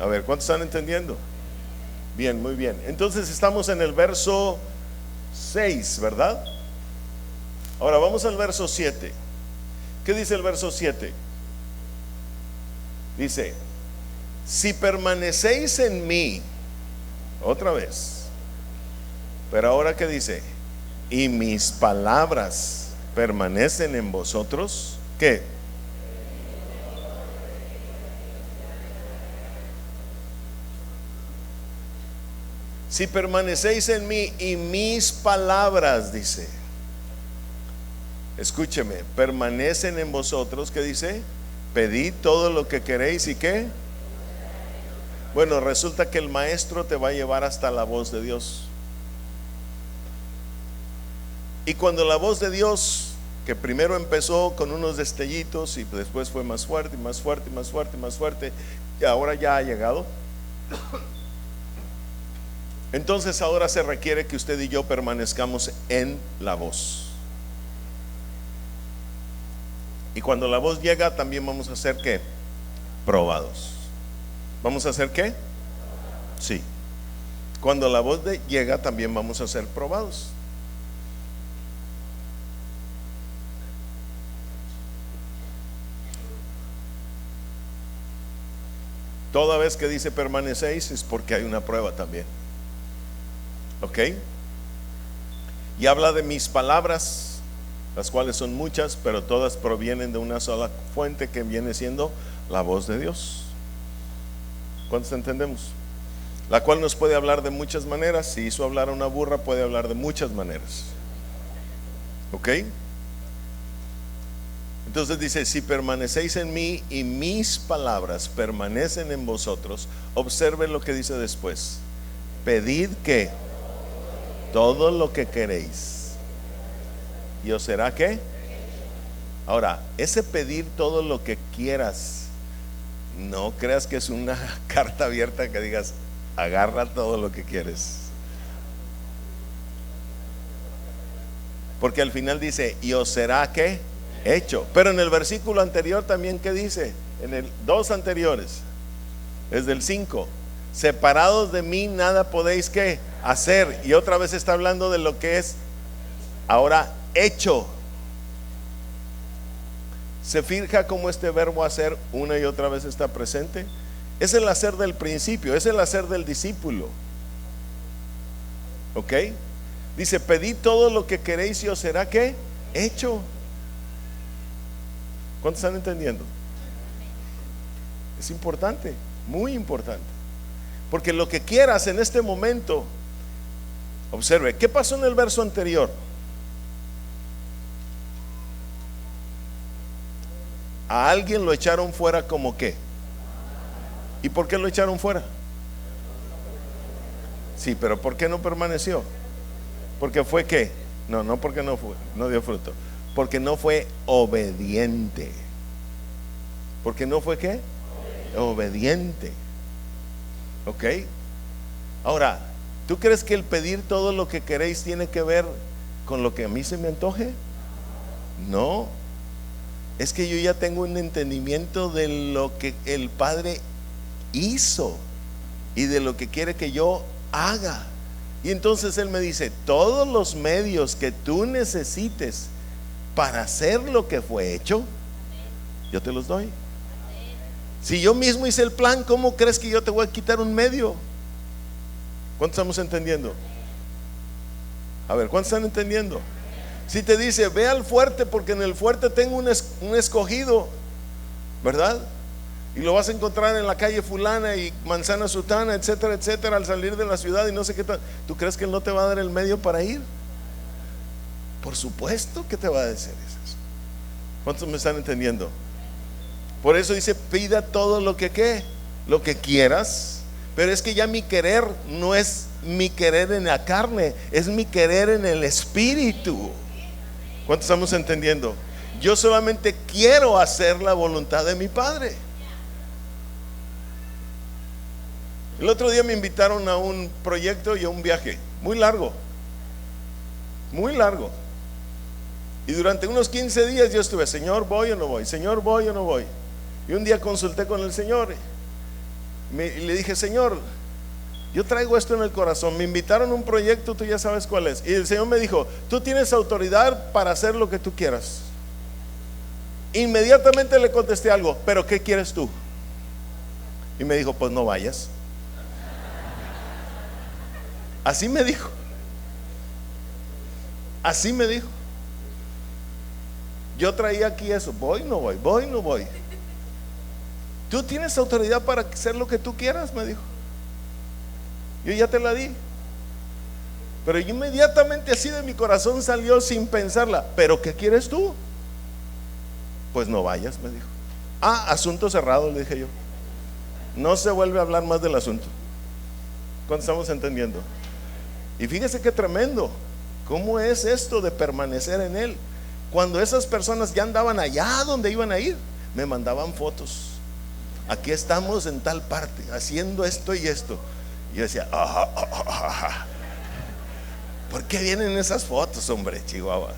A ver, ¿cuántos están entendiendo? Bien, muy bien. Entonces estamos en el verso 6, ¿verdad? Ahora vamos al verso 7. ¿Qué dice el verso 7? Dice, si permanecéis en mí, otra vez, pero ahora ¿qué dice? Y mis palabras permanecen en vosotros, ¿qué? Si permanecéis en mí y mis palabras, dice, escúcheme, permanecen en vosotros, ¿qué dice? Pedid todo lo que queréis y ¿qué? Bueno, resulta que el maestro te va a llevar hasta la voz de Dios. Y cuando la voz de Dios, que primero empezó con unos destellitos y después fue más fuerte y más fuerte y más fuerte y más fuerte, y ahora ya ha llegado, entonces ahora se requiere que usted y yo permanezcamos en la voz. Y cuando la voz llega, también vamos a ser ¿qué? Probados. ¿Vamos a hacer qué? Sí. Cuando la voz llega, también vamos a ser probados. Toda vez que dice permanecéis es porque hay una prueba también. ¿Ok? Y habla de mis palabras, las cuales son muchas, pero todas provienen de una sola fuente que viene siendo la voz de Dios. ¿Cuántos entendemos? La cual nos puede hablar de muchas maneras. Si hizo hablar a una burra, puede hablar de muchas maneras. ¿Ok? Entonces dice, si permanecéis en mí y mis palabras permanecen en vosotros, observen lo que dice después. Pedid que todo lo que queréis y os será ¿qué? Ahora, ese pedir todo lo que quieras, no creas que es una carta abierta que digas, agarra todo lo que quieres. Porque al final dice, y os será ¿qué? Hecho. Pero en el versículo anterior también, ¿qué dice? En el 2 anteriores, desde el 5, separados de mí nada podéis ¿qué? Hacer. Y otra vez está hablando de lo que es ahora hecho. ¿Se fija cómo este verbo hacer una y otra vez está presente? Es el hacer del principio, es el hacer del discípulo. ¿Ok? Dice, pedid todo lo que queréis y os será ¿qué? Hecho. ¿Cuántos están entendiendo? Es importante, muy importante. Porque lo que quieras en este momento, observe, ¿qué pasó en el verso anterior? A alguien lo echaron fuera como qué. ¿Y por qué lo echaron fuera? Sí, pero ¿por qué no permaneció? Porque fue qué. No porque no fue, no dio fruto. Porque no fue obediente. Porque no fue qué. Obediente. ¿Ok? Ahora, ¿tú crees que el pedir todo lo que queréis tiene que ver con lo que a mí se me antoje? No. Es que yo ya tengo un entendimiento de lo que el Padre hizo y de lo que quiere que yo haga. Y entonces Él me dice, todos los medios que tú necesites para hacer lo que fue hecho, yo te los doy. Si yo mismo hice el plan, ¿cómo crees que yo te voy a quitar un medio? ¿Cuántos estamos entendiendo? A ver, ¿cuántos están entendiendo? Si te dice, ve al fuerte porque en el fuerte tengo un escogido, ¿verdad? Y lo vas a encontrar en la calle fulana y manzana sutana, etcétera, etcétera, al salir de la ciudad y no sé qué tal. ¿Tú crees que Él no te va a dar el medio para ir? Por supuesto que te va a decir eso. ¿Cuántos me están entendiendo? Por eso dice, pida todo lo que ¿qué? Lo que quieras. Pero es que ya mi querer no es mi querer en la carne, es mi querer en el espíritu. ¿Cuántos estamos entendiendo? Yo solamente quiero hacer la voluntad de mi Padre. El otro día me invitaron a un proyecto y a un viaje muy largo. Muy largo. Y durante unos 15 días yo estuve, Señor, ¿voy o no voy? Señor, ¿voy o no voy? Y un día consulté con el Señor y le dije, Señor, yo traigo esto en el corazón, me invitaron a un proyecto, tú ya sabes cuál es. Y el Señor me dijo, tú tienes autoridad para hacer lo que tú quieras. Inmediatamente le contesté algo, pero ¿qué quieres tú? Y me dijo, pues no vayas. Así me dijo. Así me dijo. Yo traía aquí eso, voy, no voy, voy, no voy. Tú tienes autoridad para hacer lo que tú quieras, me dijo. Yo ya te la di. Pero inmediatamente así de mi corazón salió sin pensarla. ¿Pero qué quieres tú? Pues no vayas, me dijo. Asunto cerrado, le dije yo. No se vuelve a hablar más del asunto. ¿Cuánto estamos entendiendo? Y fíjese qué tremendo. ¿Cómo es esto de permanecer en Él? Cuando esas personas ya andaban allá donde iban a ir, me mandaban fotos. Aquí estamos en tal parte, haciendo esto y esto. Y yo decía, ¿por qué vienen esas fotos, hombre, Chihuahua?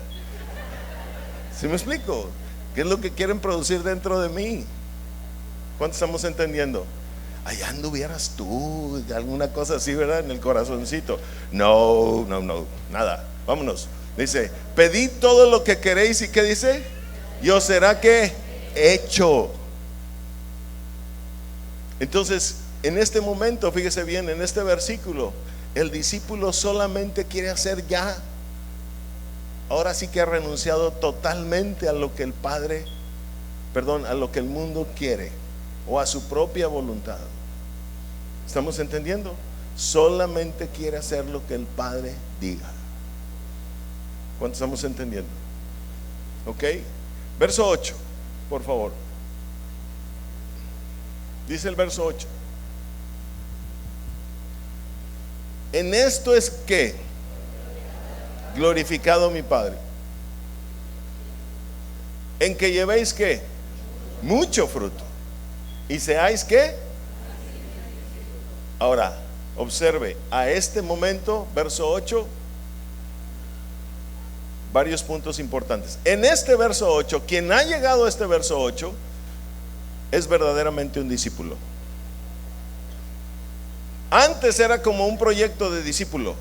¿Sí me explico? ¿Qué es lo que quieren producir dentro de mí? ¿Cuánto estamos entendiendo? Allá anduvieras tú, alguna cosa así, ¿verdad? En el corazoncito. No, nada. Vámonos. Dice, pedid todo lo que queréis. ¿Y qué dice? Y os será que hecho. Entonces, en este momento, fíjese bien, en este versículo, el discípulo solamente quiere hacer ya. Ahora sí que ha renunciado totalmente a lo que el Padre, a lo que el mundo quiere, o a su propia voluntad. ¿Estamos entendiendo? Solamente quiere hacer lo que el Padre diga. ¿Cuánto estamos entendiendo? Ok. Verso 8, por favor. Dice el verso 8: en esto es que glorificado mi Padre, en que llevéis ¿qué? Mucho fruto, y seáis ¿qué? Ahora, observe, a este momento, verso 8, varios puntos importantes. En este verso 8, quien ha llegado a este verso 8 es verdaderamente un discípulo. Antes era como un proyecto de discípulo,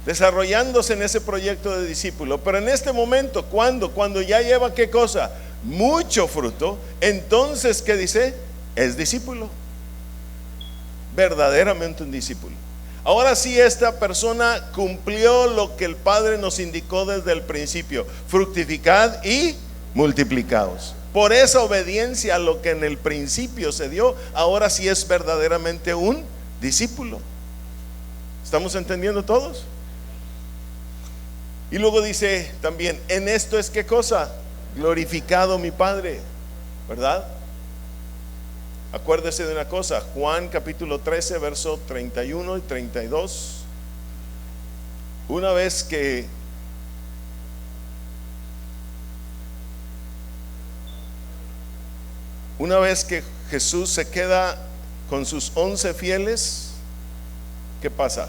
desarrollándose en ese proyecto de discípulo. Pero en este momento, cuando ya lleva ¿qué cosa? Mucho fruto. Entonces, ¿qué dice? Es discípulo, verdaderamente un discípulo. Ahora sí, esta persona cumplió lo que el Padre nos indicó desde el principio: fructificad y multiplicaos. Por esa obediencia a lo que en el principio se dio, ahora sí es verdaderamente un discípulo. ¿Estamos entendiendo todos? Y luego dice también, en esto es ¿qué cosa? Glorificado mi Padre, ¿verdad? Acuérdese de una cosa, Juan capítulo 13, verso 31 y 32. Una vez que Jesús se queda con sus 11 fieles, ¿qué pasa?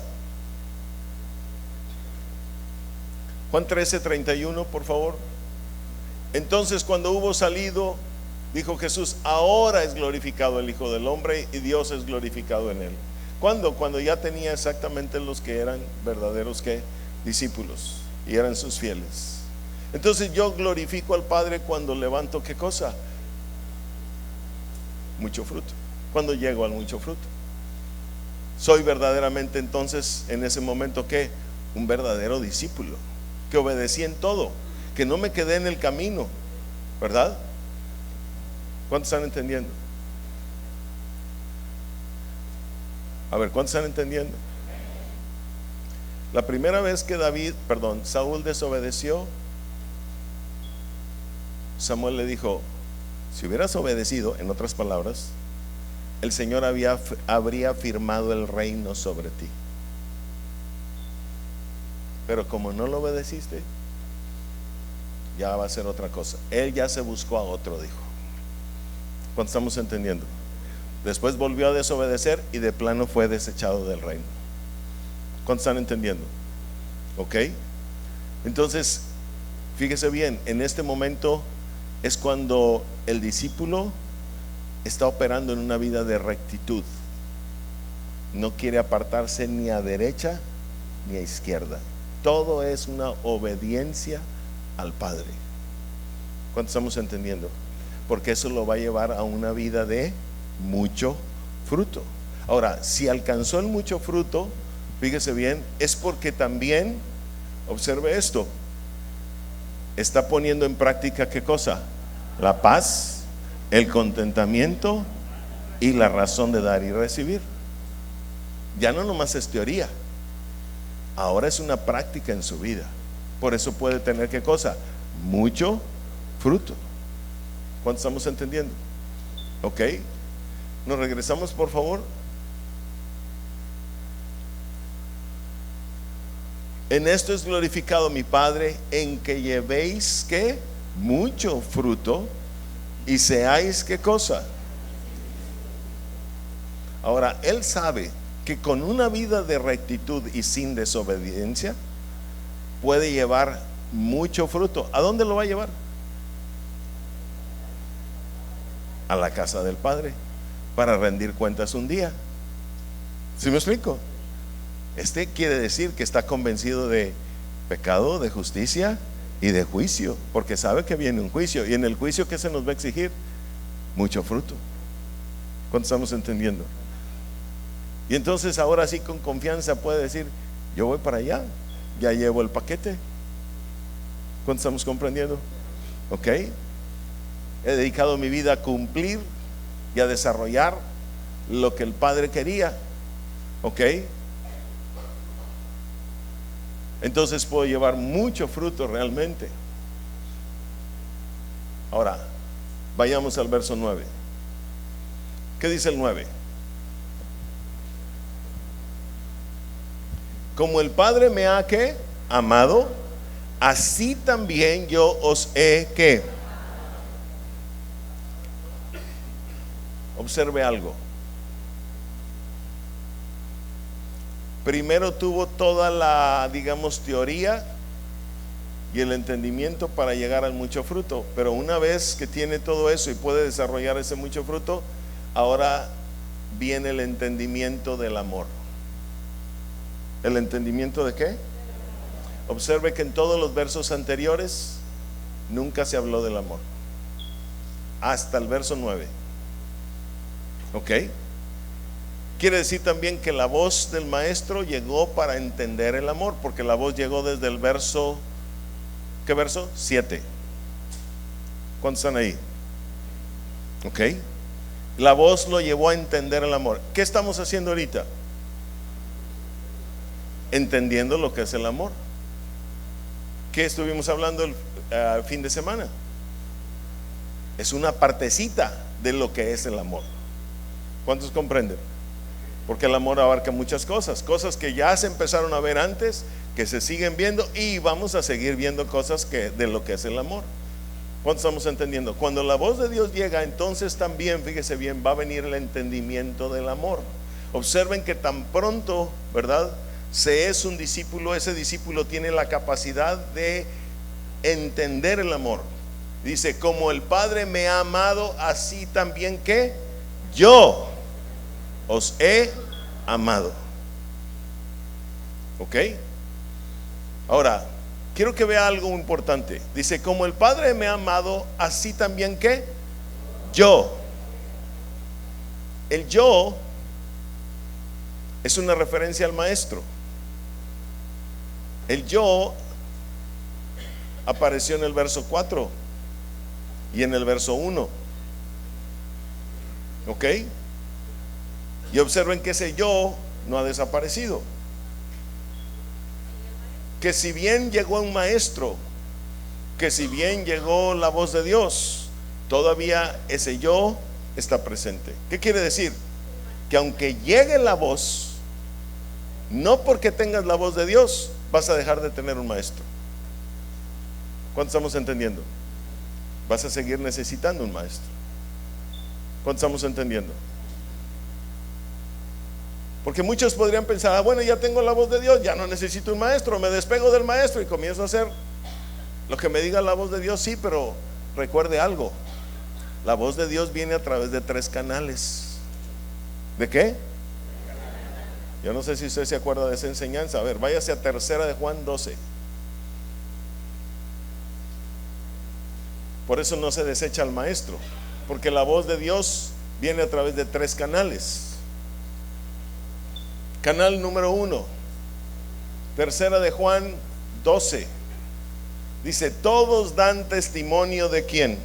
Juan 13, 31, por favor. Entonces, cuando hubo salido, dijo Jesús: ahora es glorificado el Hijo del Hombre y Dios es glorificado en él. ¿Cuándo? Cuando ya tenía exactamente los que eran verdaderos ¿qué? Discípulos, y eran sus fieles. Entonces yo glorifico al Padre cuando levanto ¿qué cosa? Mucho fruto. Cuando llego al mucho fruto, soy verdaderamente entonces en ese momento ¿qué? Un verdadero discípulo, que obedecí en todo, que no me quedé en el camino, ¿verdad? ¿Cuántos están entendiendo? A ver, ¿cuántos están entendiendo? La primera vez que Saúl desobedeció, Samuel le dijo: si hubieras obedecido, en otras palabras, el Señor habría firmado el reino sobre ti. Pero como no lo obedeciste, ya va a ser otra cosa. Él ya se buscó a otro, dijo. ¿Cuánto estamos entendiendo? Después volvió a desobedecer y de plano fue desechado del reino. ¿Cuánto están entendiendo? ¿Ok? Entonces, fíjese bien, en este momento es cuando el discípulo está operando en una vida de rectitud. No quiere apartarse ni a derecha ni a izquierda. Todo es una obediencia al Padre. ¿Cuánto estamos entendiendo? Porque eso lo va a llevar a una vida de mucho fruto. Ahora, si alcanzó el mucho fruto, fíjese bien, es porque también, observe esto, está poniendo en práctica ¿qué cosa? La paz, el contentamiento y la razón de dar y recibir. Ya no nomás es teoría, ahora es una práctica en su vida. Por eso puede tener ¿qué cosa? Mucho fruto. ¿Cuánto estamos entendiendo? Ok, nos regresamos por favor. En esto es glorificado mi Padre, en que llevéis ¿qué? Mucho fruto y seáis ¿qué cosa? Ahora, Él sabe que con una vida de rectitud y sin desobediencia puede llevar mucho fruto. ¿A dónde lo va a llevar? A la casa del Padre para rendir cuentas un día. ¿Sí me explico? Este quiere decir que está convencido de pecado, de justicia y de juicio, porque sabe que viene un juicio, y en el juicio ¿qué se nos va a exigir? Mucho fruto. ¿Cuánto estamos entendiendo? Y entonces ahora sí con confianza puede decir: yo voy para allá, ya llevo el paquete. ¿Cuánto estamos comprendiendo? Ok, he dedicado mi vida a cumplir y a desarrollar lo que el Padre quería. Ok, entonces puedo llevar mucho fruto realmente. Ahora, vayamos al verso 9. ¿Qué dice el 9? Como el Padre me ha ¿qué? Amado, así también yo os he ¿qué? Observe algo. Primero tuvo toda la, digamos, teoría y el entendimiento para llegar al mucho fruto, pero una vez que tiene todo eso y puede desarrollar ese mucho fruto, ahora viene el entendimiento del amor. ¿El entendimiento de qué? Observe que en todos los versos anteriores nunca se habló del amor, hasta el verso 9. ¿Ok? Quiere decir también que la voz del maestro llegó para entender el amor, porque la voz llegó desde el verso, ¿qué verso? 7. ¿Cuántos están ahí? Ok, la voz lo llevó a entender el amor. ¿Qué estamos haciendo ahorita? Entendiendo lo que es el amor. ¿Qué estuvimos hablando el fin de semana? Es una partecita de lo que es el amor. ¿Cuántos comprenden? Porque el amor abarca muchas cosas, cosas que ya se empezaron a ver antes, que se siguen viendo, y vamos a seguir viendo cosas de lo que es el amor. ¿Cuántos estamos entendiendo? Cuando la voz de Dios llega, entonces también, fíjese bien, va a venir el entendimiento del amor. Observen que tan pronto, ¿verdad?, se es un discípulo, ese discípulo tiene la capacidad de entender el amor. Dice: como el Padre me ha amado, así también que yo os he amado. ¿Ok? Ahora, quiero que vea algo importante. Dice: como el Padre me ha amado, así también que yo. El yo es una referencia al maestro. El yo apareció en el verso 4 y en el verso 1. ¿Ok? Y observen que ese yo no ha desaparecido. Que si bien llegó un maestro, que si bien llegó la voz de Dios, todavía ese yo está presente. ¿Qué quiere decir? Que aunque llegue la voz, no porque tengas la voz de Dios vas a dejar de tener un maestro. ¿Cuánto estamos entendiendo? Vas a seguir necesitando un maestro. ¿Cuánto estamos entendiendo? Porque muchos podrían pensar: bueno, ya tengo la voz de Dios, ya no necesito un maestro, me despego del maestro y comienzo a hacer lo que me diga la voz de Dios. Sí, pero recuerde algo: la voz de Dios viene a través de 3 canales. ¿De qué? Yo no sé si usted se acuerda de esa enseñanza. A ver, váyase a 3 de Juan 12. Por eso no se desecha al maestro, porque la voz de Dios viene a través de 3 canales. Canal número 1, tercera de Juan 12, dice: todos dan testimonio de quién.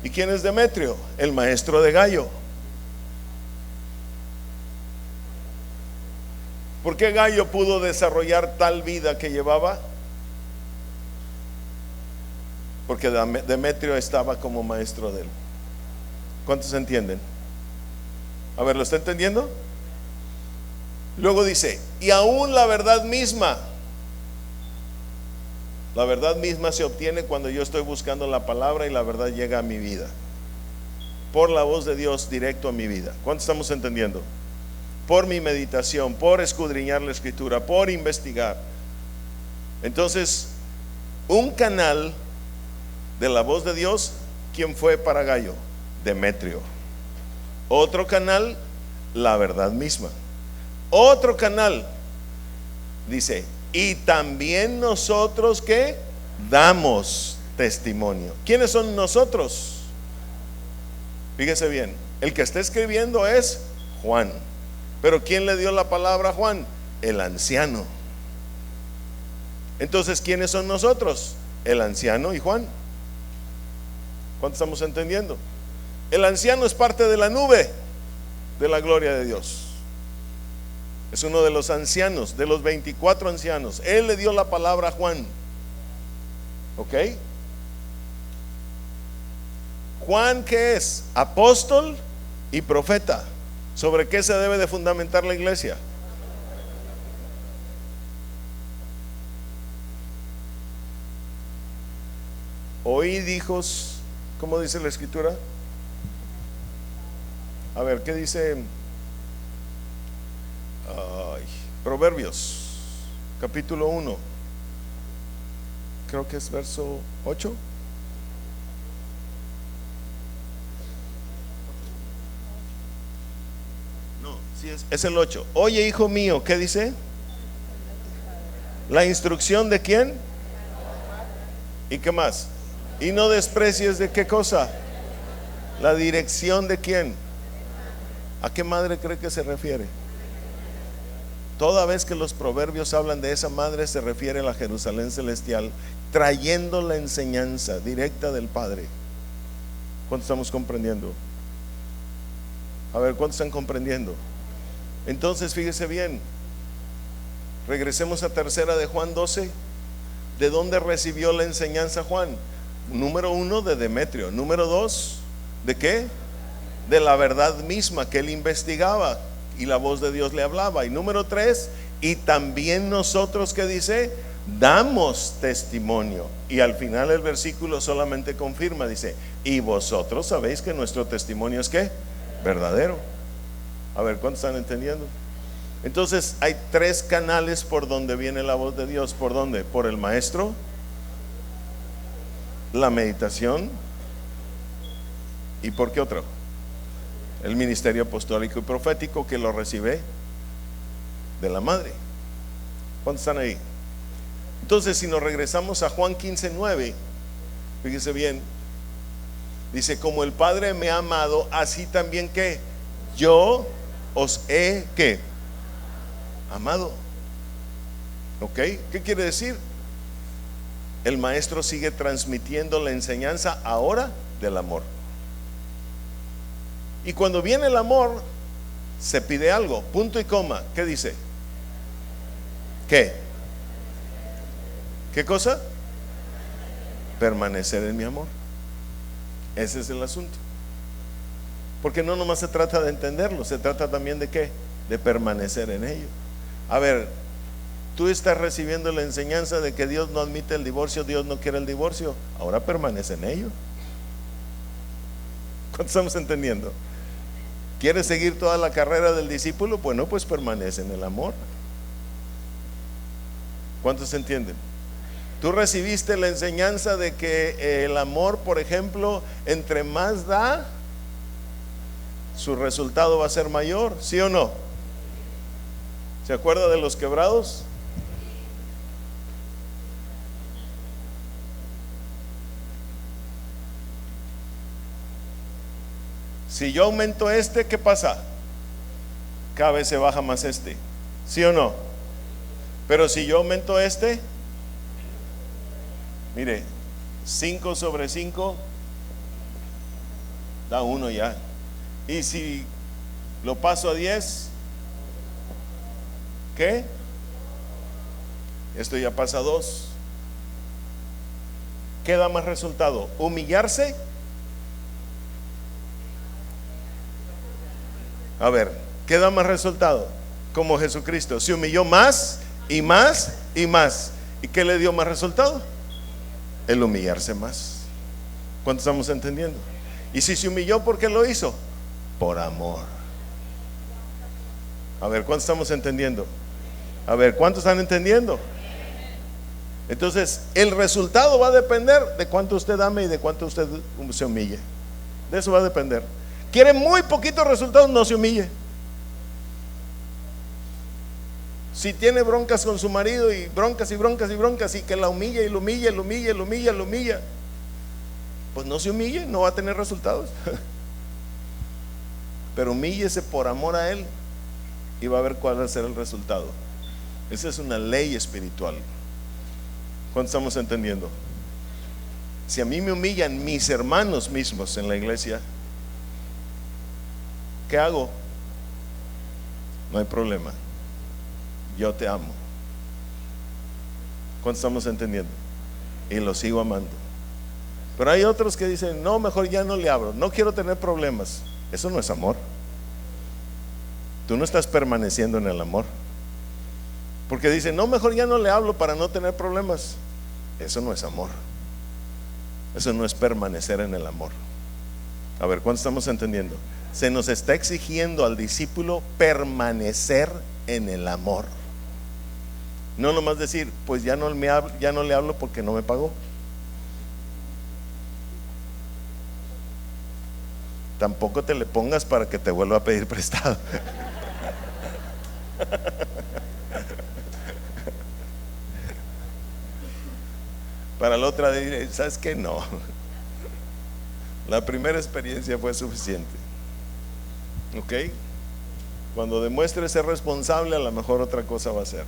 ¿Y quién es Demetrio? El maestro de Gallo. ¿Por qué Gallo pudo desarrollar tal vida que llevaba? Porque Demetrio estaba como maestro de él. ¿Cuántos entienden? A ver, ¿lo está entendiendo? Luego dice: y aún la verdad misma. La verdad misma se obtiene cuando yo estoy buscando la palabra y la verdad llega a mi vida, por la voz de Dios directo a mi vida. ¿Cuántos estamos entendiendo? Por mi meditación, por escudriñar la escritura, por investigar. Entonces, un canal de la voz de Dios, ¿quién fue para Gallo? Demetrio. Otro canal, la verdad misma. Otro canal, dice: y también nosotros que damos testimonio. ¿Quiénes son nosotros? Fíjese bien, el que está escribiendo es Juan. Pero ¿quién le dio la palabra a Juan? El anciano. Entonces, ¿quiénes son nosotros? El anciano y Juan. ¿Cuánto estamos entendiendo? El anciano es parte de la nube de la gloria de Dios. Es uno de los ancianos, de los 24 ancianos. Él le dio la palabra a Juan. ¿Ok? Juan, ¿qué es? Apóstol y profeta. ¿Sobre qué se debe de fundamentar la iglesia? Oíd, hijos, ¿cómo dice la escritura? A ver, ¿qué dice? Proverbios, capítulo 1, creo que es verso 8. No, sí es el 8. Oye, hijo mío, ¿qué dice? La instrucción de quién. ¿Y qué más? Y no desprecies de qué cosa. La dirección de quién. ¿A qué madre cree que se refiere? Toda vez que los proverbios hablan de esa madre, se refiere a la Jerusalén celestial, trayendo la enseñanza directa del Padre. ¿Cuántos estamos comprendiendo? A ver, ¿cuántos están comprendiendo? Entonces, fíjese bien, regresemos a tercera de Juan 12. ¿De dónde recibió la enseñanza Juan? Número 1, de Demetrio. Número 2, ¿de qué? De la verdad misma que él investigaba y la voz de Dios le hablaba. Y número 3, y también nosotros, ¿qué dice? Damos testimonio. Y al final el versículo solamente confirma, dice: y vosotros sabéis que nuestro testimonio es ¿qué? Verdadero. A ver, ¿cuántos están entendiendo? Entonces hay 3 canales por donde viene la voz de Dios. ¿Por dónde? Por el maestro, la meditación, ¿y por qué otro? El ministerio apostólico y profético, que lo recibe de la madre. ¿Cuántos están ahí? Entonces, si nos regresamos a Juan 15:9, fíjese bien, dice: como el Padre me ha amado, así también que yo os he ¿qué? Amado. ¿Ok? ¿Qué quiere decir? El maestro sigue transmitiendo la enseñanza ahora del amor. Y cuando viene el amor, se pide algo, punto y coma. ¿Qué dice? ¿Qué? ¿Qué cosa? Permanecer en mi amor. Ese es el asunto. Porque no nomás se trata de entenderlo, se trata también de ¿qué? De permanecer en ello. A ver, tú estás recibiendo la enseñanza de que Dios no admite el divorcio, Dios no quiere el divorcio. Ahora permanece en ello. ¿Cuánto estamos entendiendo? ¿Quieres seguir toda la carrera del discípulo? Bueno, pues permanece en el amor. ¿Cuántos entienden? Tú recibiste la enseñanza de que el amor, por ejemplo, entre más da, su resultado va a ser mayor, ¿sí o no? ¿Se acuerda de los quebrados? Si yo aumento este, ¿qué pasa? Cada vez se baja más este, ¿sí o no? Pero si yo aumento este, mire, 5 sobre 5 da 1 ya. Y si lo paso a 10, ¿qué? Esto ya pasa a 2. ¿Qué da más resultado? ¿Humillarse? A ver, ¿qué da más resultado? Como Jesucristo se humilló más y más y más. ¿Y qué le dio más resultado? El humillarse más. ¿Cuánto estamos entendiendo? Y si se humilló, ¿por qué lo hizo? Por amor. A ver, ¿cuánto estamos entendiendo? A ver, ¿cuántos están entendiendo? Entonces, el resultado va a depender de cuánto usted ame y de cuánto usted se humille. De eso va a depender. Quiere muy poquitos resultados, no se humille. Si tiene broncas con su marido y broncas y broncas y broncas y que la humilla y lo humilla, lo humilla, lo humilla, lo humilla, pues no se humille, no va a tener resultados. Pero humíllese por amor a Él y va a ver cuál va a ser el resultado. Esa es una ley espiritual. ¿Cuánto estamos entendiendo? Si a mí me humillan mis hermanos mismos en la iglesia, ¿qué hago? No hay problema. Yo te amo. ¿Cuánto estamos entendiendo? Y lo sigo amando. Pero hay otros que dicen, no, mejor ya no le hablo, no quiero tener problemas. Eso no es amor. Tú no estás permaneciendo en el amor. Porque dicen, no, mejor ya no le hablo para no tener problemas. Eso no es amor. Eso no es permanecer en el amor. A ver, ¿cuánto estamos entendiendo? Se nos está exigiendo al discípulo permanecer en el amor. No nomás decir, pues ya no le hablo porque no me pagó. Tampoco te le pongas para que te vuelva a pedir prestado. Para la otra diré, ¿sabes qué? No. La primera experiencia fue suficiente. ¿Ok? Cuando demuestre ser responsable, a lo mejor otra cosa va a ser.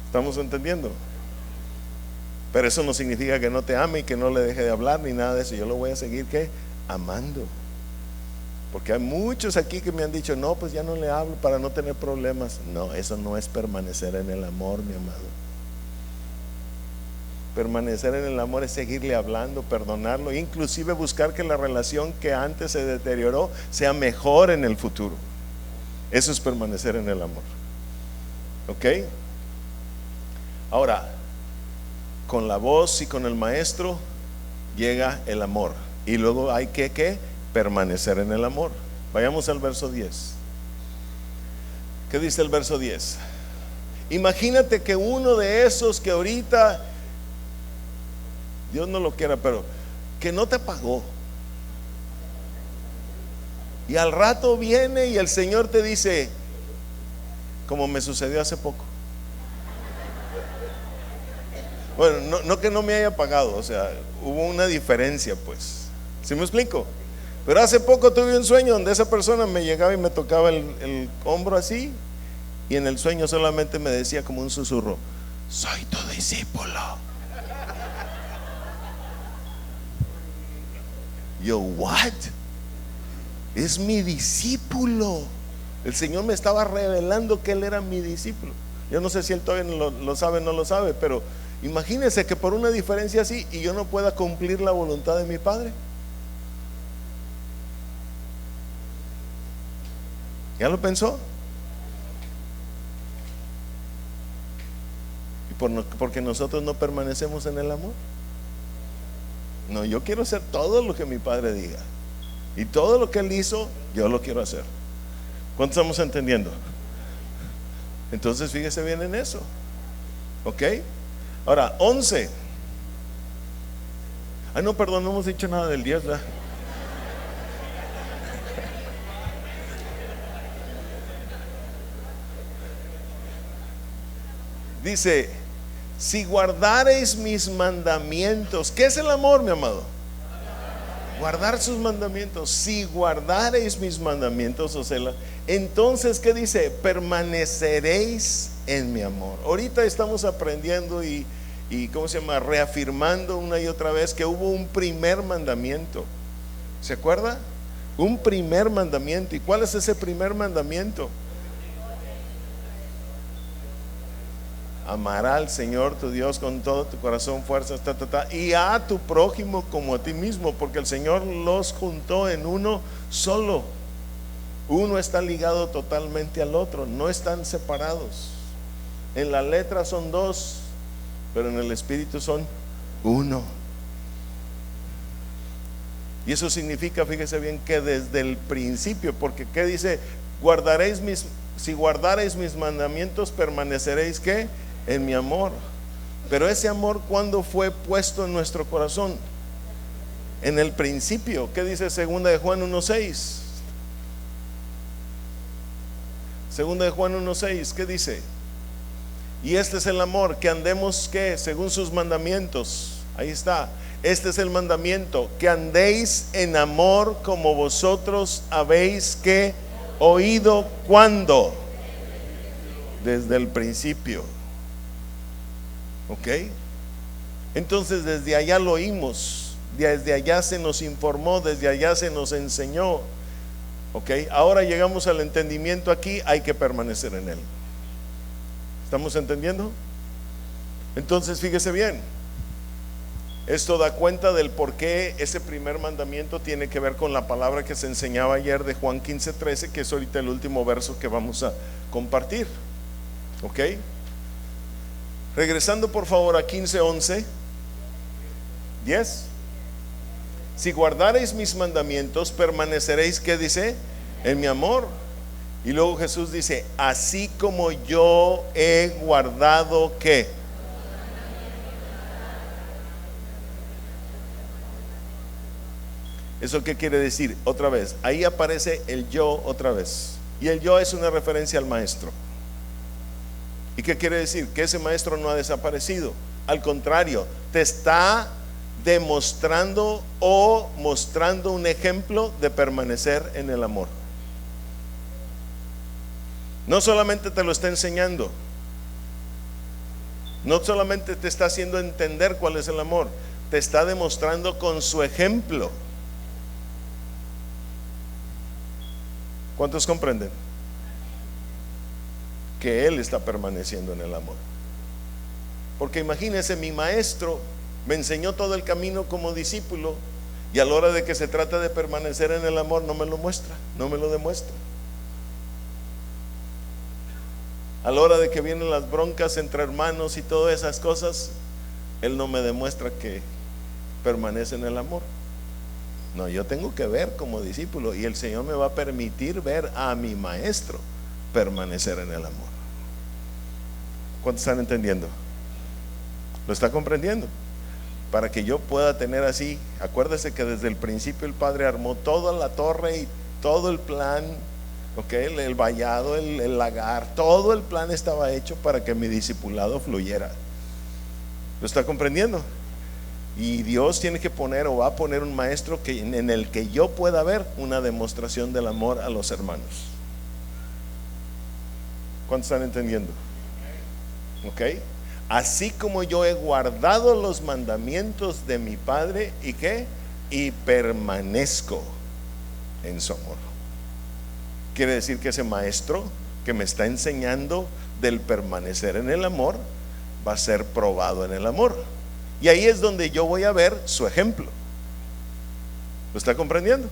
¿Estamos entendiendo? Pero eso no significa que no te ame y que no le deje de hablar ni nada de eso. Yo lo voy a seguir, ¿qué? Amando. Porque hay muchos aquí que me han dicho, no, pues ya no le hablo para no tener problemas. No, eso no es permanecer en el amor, mi amado. Permanecer en el amor es seguirle hablando, perdonarlo, inclusive buscar que la relación que antes se deterioró sea mejor en el futuro. Eso es permanecer en el amor. ¿Ok? Ahora, con la voz y con el maestro llega el amor. Y luego hay que permanecer en el amor. Vayamos al verso 10. ¿Qué dice el verso 10? Imagínate que uno de esos que ahorita, Dios no lo quiera, pero que no te pagó, y al rato viene y el Señor te dice, como me sucedió hace poco. Bueno, no que no me haya pagado, o sea, hubo una diferencia, pues. ¿Sí me explico? Pero hace poco tuve un sueño donde esa persona me llegaba y me tocaba el hombro así, y en el sueño solamente me decía como un susurro, soy tu discípulo. Yo, what? Es mi discípulo. El Señor me estaba revelando que Él era mi discípulo. Yo no sé si Él todavía lo sabe o no lo sabe, pero imagínense que por una diferencia así y yo no pueda cumplir la voluntad de mi Padre. ¿Ya lo pensó? ¿Y porque nosotros no permanecemos en el amor? No, yo quiero hacer todo lo que mi Padre diga. Y todo lo que Él hizo, yo lo quiero hacer. ¿Cuánto estamos entendiendo? Entonces fíjese bien en eso. ¿Ok? Ahora, 11. No, perdón, no hemos dicho nada del 10, ¿verdad? Dice, si guardareis mis mandamientos. ¿Qué es el amor, mi amado? Guardar sus mandamientos. Si guardareis mis mandamientos, entonces, ¿qué dice? Permaneceréis en mi amor. Ahorita estamos aprendiendo y ¿cómo se llama? Reafirmando una y otra vez que hubo un primer mandamiento. ¿Se acuerda? Un primer mandamiento. ¿Y cuál es ese primer mandamiento? Amará al Señor tu Dios con todo tu corazón, fuerzas, y a tu prójimo como a ti mismo, porque el Señor los juntó en uno solo. Uno está ligado totalmente al otro, no están separados. En la letra son dos, pero en el espíritu son uno. Y eso significa, fíjese bien, que desde el principio, porque ¿qué dice? Si guardareis mis mandamientos, permaneceréis, ¿qué? En mi amor. Pero ese amor, ¿cuándo fue puesto en nuestro corazón? En el principio. ¿Qué dice 2 de Juan 1:6? 2 de Juan 1:6, ¿qué dice? Y este es el amor, que andemos, ¿qué? Según sus mandamientos. Ahí está. Este es el mandamiento, que andéis en amor como vosotros habéis, ¿qué? Oído. ¿Cuándo? Desde el principio. ¿Ok? Entonces desde allá lo oímos, desde allá se nos informó, desde allá se nos enseñó. ¿Ok? Ahora llegamos al entendimiento aquí, hay que permanecer en él. ¿Estamos entendiendo? Entonces fíjese bien, esto da cuenta del por qué ese primer mandamiento tiene que ver con la palabra que se enseñaba ayer de Juan 15:13, que es ahorita el último verso que vamos a compartir. ¿Ok? Regresando por favor a 15:11. 10. Si guardareis mis mandamientos, permaneceréis, ¿qué dice? En mi amor. Y luego Jesús dice, así como yo he guardado, ¿qué? ¿Eso qué quiere decir? Otra vez, ahí aparece el yo otra vez. Y el yo es una referencia al maestro. ¿Y qué quiere decir? Que ese maestro no ha desaparecido. Al contrario, te está demostrando o mostrando un ejemplo de permanecer en el amor. No solamente te lo está enseñando, no solamente te está haciendo entender cuál es el amor, te está demostrando con su ejemplo. ¿Cuántos comprenden? Que Él está permaneciendo en el amor. Porque imagínense, mi maestro me enseñó todo el camino como discípulo, y a la hora de que se trata de permanecer en el amor no me lo muestra, no me lo demuestra. A la hora de que vienen las broncas entre hermanos y todas esas cosas, Él no me demuestra que permanece en el amor. No, yo tengo que ver como discípulo, y el Señor me va a permitir ver a mi maestro permanecer en el amor. ¿Cuántos están entendiendo? ¿Lo está comprendiendo? Para que yo pueda tener así, acuérdese que desde el principio el Padre armó toda la torre y todo el plan, ¿okay? El vallado, el lagar, todo el plan estaba hecho para que mi discipulado fluyera. ¿Lo está comprendiendo? Y Dios tiene que poner, o va a poner, un maestro en el que yo pueda ver una demostración del amor a los hermanos. ¿Cuántos están entendiendo? ¿Ok? Así como yo he guardado los mandamientos de mi Padre, ¿y qué? Y permanezco en su amor. Quiere decir que ese maestro que me está enseñando del permanecer en el amor va a ser probado en el amor. Y ahí es donde yo voy a ver su ejemplo. ¿Lo está comprendiendo?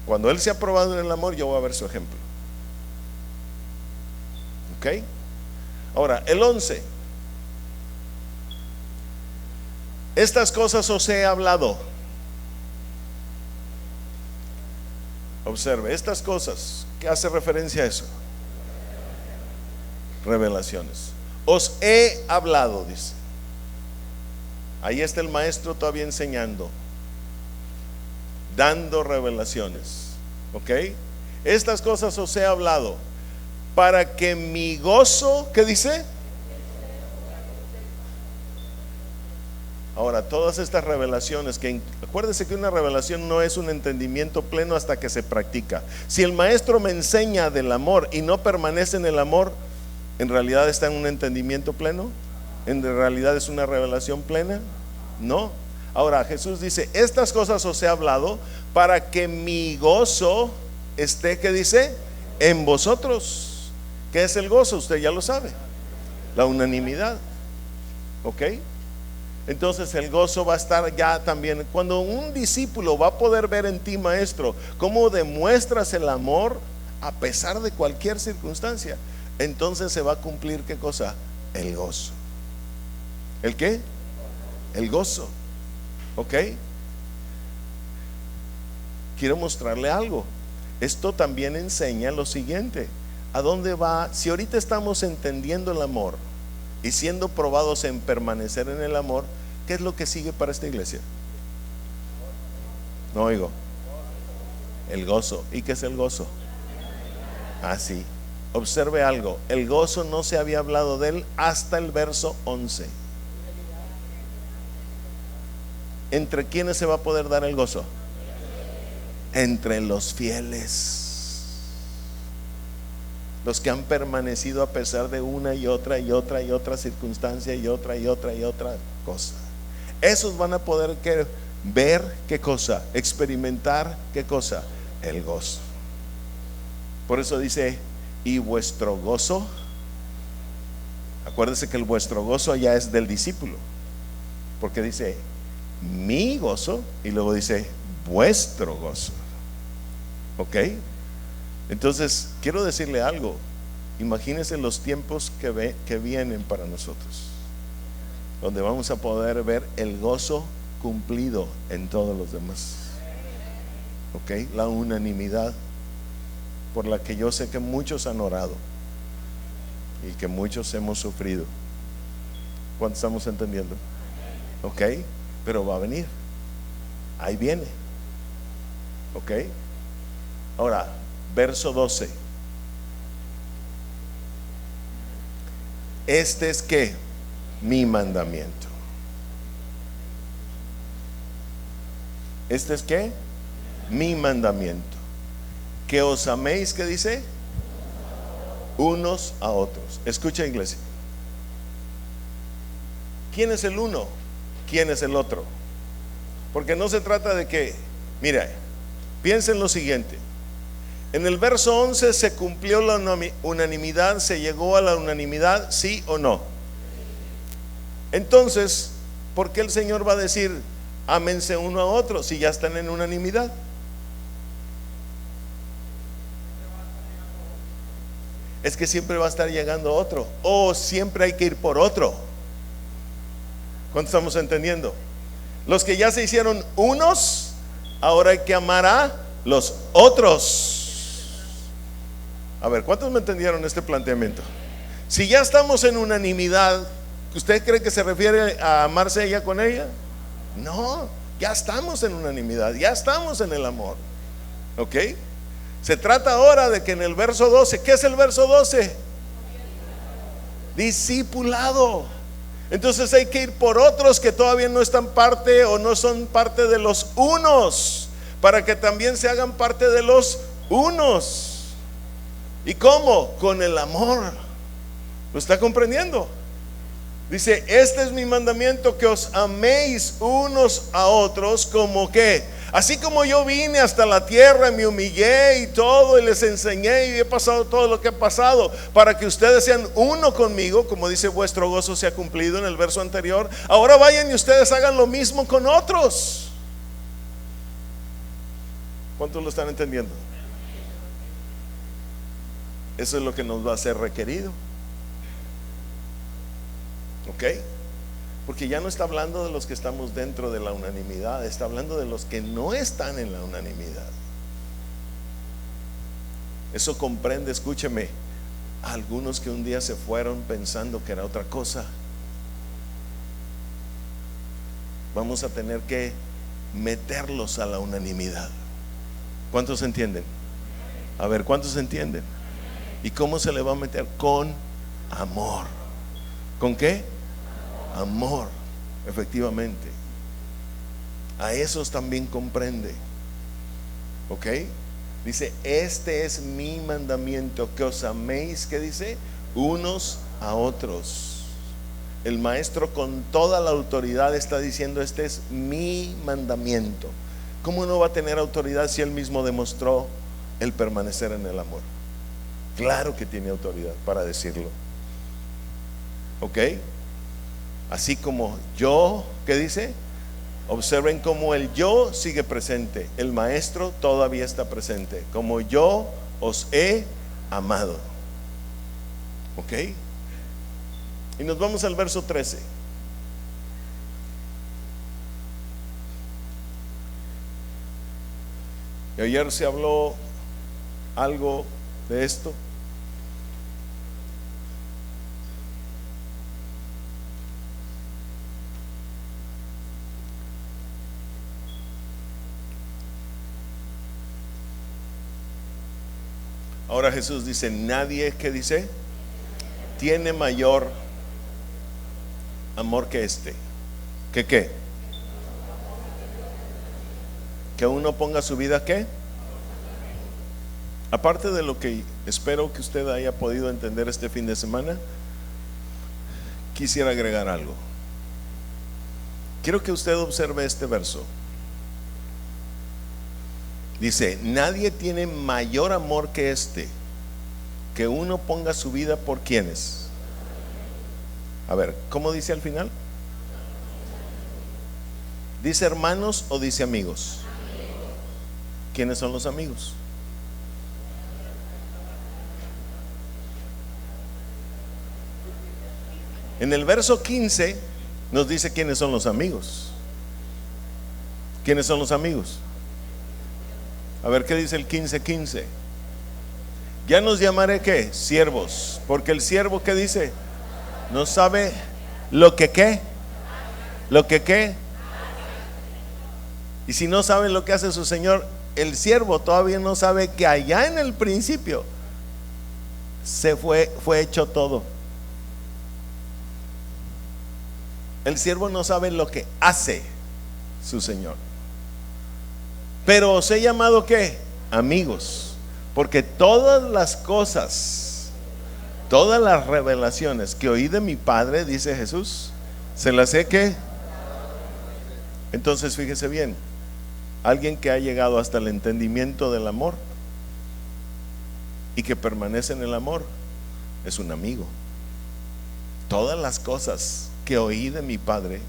Cuando Él se ha probado en el amor, yo voy a ver su ejemplo. ¿Ok? Ahora, el 11. Estas cosas os he hablado. Observe, estas cosas, ¿qué hace referencia a eso? Revelaciones. Os he hablado, dice. Ahí está el maestro todavía enseñando, dando revelaciones. ¿Ok? Estas cosas os he hablado para que mi gozo, ¿qué dice? Ahora, todas estas revelaciones, acuérdese que una revelación no es un entendimiento pleno hasta que se practica. Si el maestro me enseña del amor y no permanece en el amor, ¿en realidad está en un entendimiento pleno? ¿En realidad es una revelación plena? No. Ahora Jesús dice: estas cosas os he hablado para que mi gozo esté, ¿qué dice? En vosotros. ¿Qué es el gozo? Usted ya lo sabe. La unanimidad. ¿Ok? Entonces el gozo va a estar ya también. Cuando un discípulo va a poder ver en ti, maestro, cómo demuestras el amor a pesar de cualquier circunstancia, entonces se va a cumplir, ¿qué cosa? El gozo. ¿El qué? El gozo. ¿Ok? Quiero mostrarle algo. Esto también enseña lo siguiente: ¿a dónde va? Si ahorita estamos entendiendo el amor y siendo probados en permanecer en el amor, ¿qué es lo que sigue para esta iglesia? No oigo. El gozo. ¿Y qué es el gozo? Sí. Observe algo: el gozo no se había hablado de él hasta el verso 11. ¿Entre quiénes se va a poder dar el gozo? Entre los fieles, los que han permanecido a pesar de una y otra circunstancia y otra cosa. Esos van a poder ver, ¿qué cosa? Experimentar, ¿qué cosa? El gozo. Por eso dice: y vuestro gozo. Acuérdese que el vuestro gozo ya es del discípulo, porque dice mi gozo y luego dice vuestro gozo. ¿Ok? Entonces quiero decirle algo: imagínense los tiempos que vienen para nosotros, donde vamos a poder ver el gozo cumplido en todos los demás. ¿Ok? La unanimidad por la que yo sé que muchos han orado y que muchos hemos sufrido. ¿Cuánto estamos entendiendo? ¿Ok? Pero va a venir. Ahí viene. ¿Ok? Ahora, verso 12. Este es ¿qué? Mi mandamiento. Este es ¿qué? Mi mandamiento: que os améis, ¿qué dice? Unos a otros. Escucha, iglesia. ¿Quién es el uno? ¿Quién es el otro? Porque no se trata de que, mira, piensen lo siguiente: en el verso 11 se cumplió la unanimidad, se llegó a la unanimidad, ¿sí o no? Entonces, ¿por qué el Señor va a decir ámense uno a otro si ya están en unanimidad? Es que siempre va a estar llegando otro, o siempre hay que ir por otro. ¿Cuánto estamos entendiendo? Los que ya se hicieron unos, ahora hay que amar a los otros. A ver, ¿cuántos me entendieron este planteamiento? Si ya estamos en unanimidad, ¿usted cree que se refiere a amarse ella con ella? No, ya estamos en unanimidad, ya estamos en el amor. ¿Ok? Se trata ahora de que en el verso 12, ¿qué es el verso 12? Discipulado. Entonces hay que ir por otros que todavía no están parte o no son parte de los unos, para que también se hagan parte de los unos. ¿Y cómo? Con el amor. ¿Lo está comprendiendo? Dice: este es mi mandamiento, que os améis unos a otros como que, así como yo vine hasta la tierra y me humillé y todo, y les enseñé y he pasado todo lo que he pasado, para que ustedes sean uno conmigo, como dice vuestro gozo se ha cumplido en el verso anterior. Ahora vayan y ustedes hagan lo mismo con otros. ¿Cuántos lo están entendiendo? Eso es lo que nos va a ser requerido. ¿Ok? Porque ya no está hablando de los que estamos dentro de la unanimidad, está hablando de los que no están en la unanimidad. Eso comprende, escúcheme, a algunos que un día se fueron pensando que era otra cosa. Vamos a tener que meterlos a la unanimidad. ¿Cuántos entienden? A ver, ¿cuántos entienden? ¿Y cómo se le va a meter? Con amor. ¿Con qué? Amor. efectivamente. A esos también comprende. ¿Ok? Dice, este es mi mandamiento, que os améis, ¿qué dice? Unos a otros. El maestro con toda la autoridad está diciendo, este es mi mandamiento. ¿Cómo no va a tener autoridad si él mismo demostró el permanecer en el amor? Claro que tiene autoridad para decirlo. ¿Ok? Así como yo, ¿qué dice? Observen cómo el yo sigue presente, el maestro todavía está presente, como yo os he amado. ¿Ok? Y nos vamos al verso 13. Y ayer se habló algo de esto. Ahora Jesús dice, nadie, ¿qué dice? Tiene mayor amor que este. ¿Que qué? Que uno ponga su vida, ¿qué? Aparte de lo que espero que usted haya podido entender este fin de semana, quisiera agregar algo. Quiero que usted observe este verso. Dice, nadie tiene mayor amor que este, que uno ponga su vida por ¿quiénes? A ver, ¿cómo dice al final? ¿Dice hermanos o dice amigos? ¿Quiénes son los amigos? En el verso 15 nos dice quiénes son los amigos. ¿Quiénes son los amigos? A ver, ¿qué dice el 15:15? Ya nos llamaré, ¿qué? Siervos, porque el siervo, ¿qué dice? No sabe lo que ¿qué? Lo que ¿qué? Y si no sabe lo que hace su Señor, el siervo todavía no sabe que allá en el principio fue hecho todo. El siervo no sabe lo que hace su Señor. Pero os he llamado ¿qué? Amigos, porque todas las cosas, todas las revelaciones que oí de mi Padre, dice Jesús, se las he ¿qué? Entonces fíjese bien, alguien que ha llegado hasta el entendimiento del amor y que permanece en el amor es un amigo. Todas las cosas que oí de mi Padre,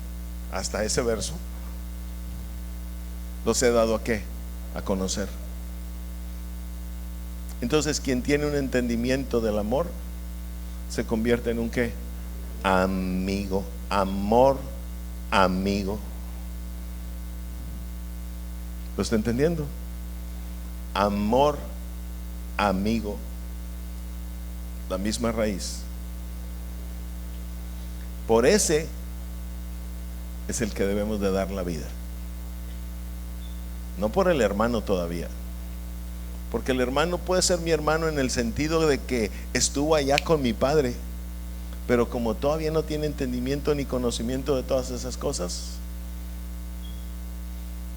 hasta ese verso, los he dado ¿a qué? A conocer. Entonces quien tiene un entendimiento del amor se convierte en un ¿qué? Amigo. Amor, amigo. ¿Lo está entendiendo? Amor, amigo. La misma raíz. Por ese es el que debemos de dar la vida. No por el hermano todavía, porque el hermano puede ser mi hermano en el sentido de que estuvo allá con mi Padre, pero como todavía no tiene entendimiento ni conocimiento de todas esas cosas,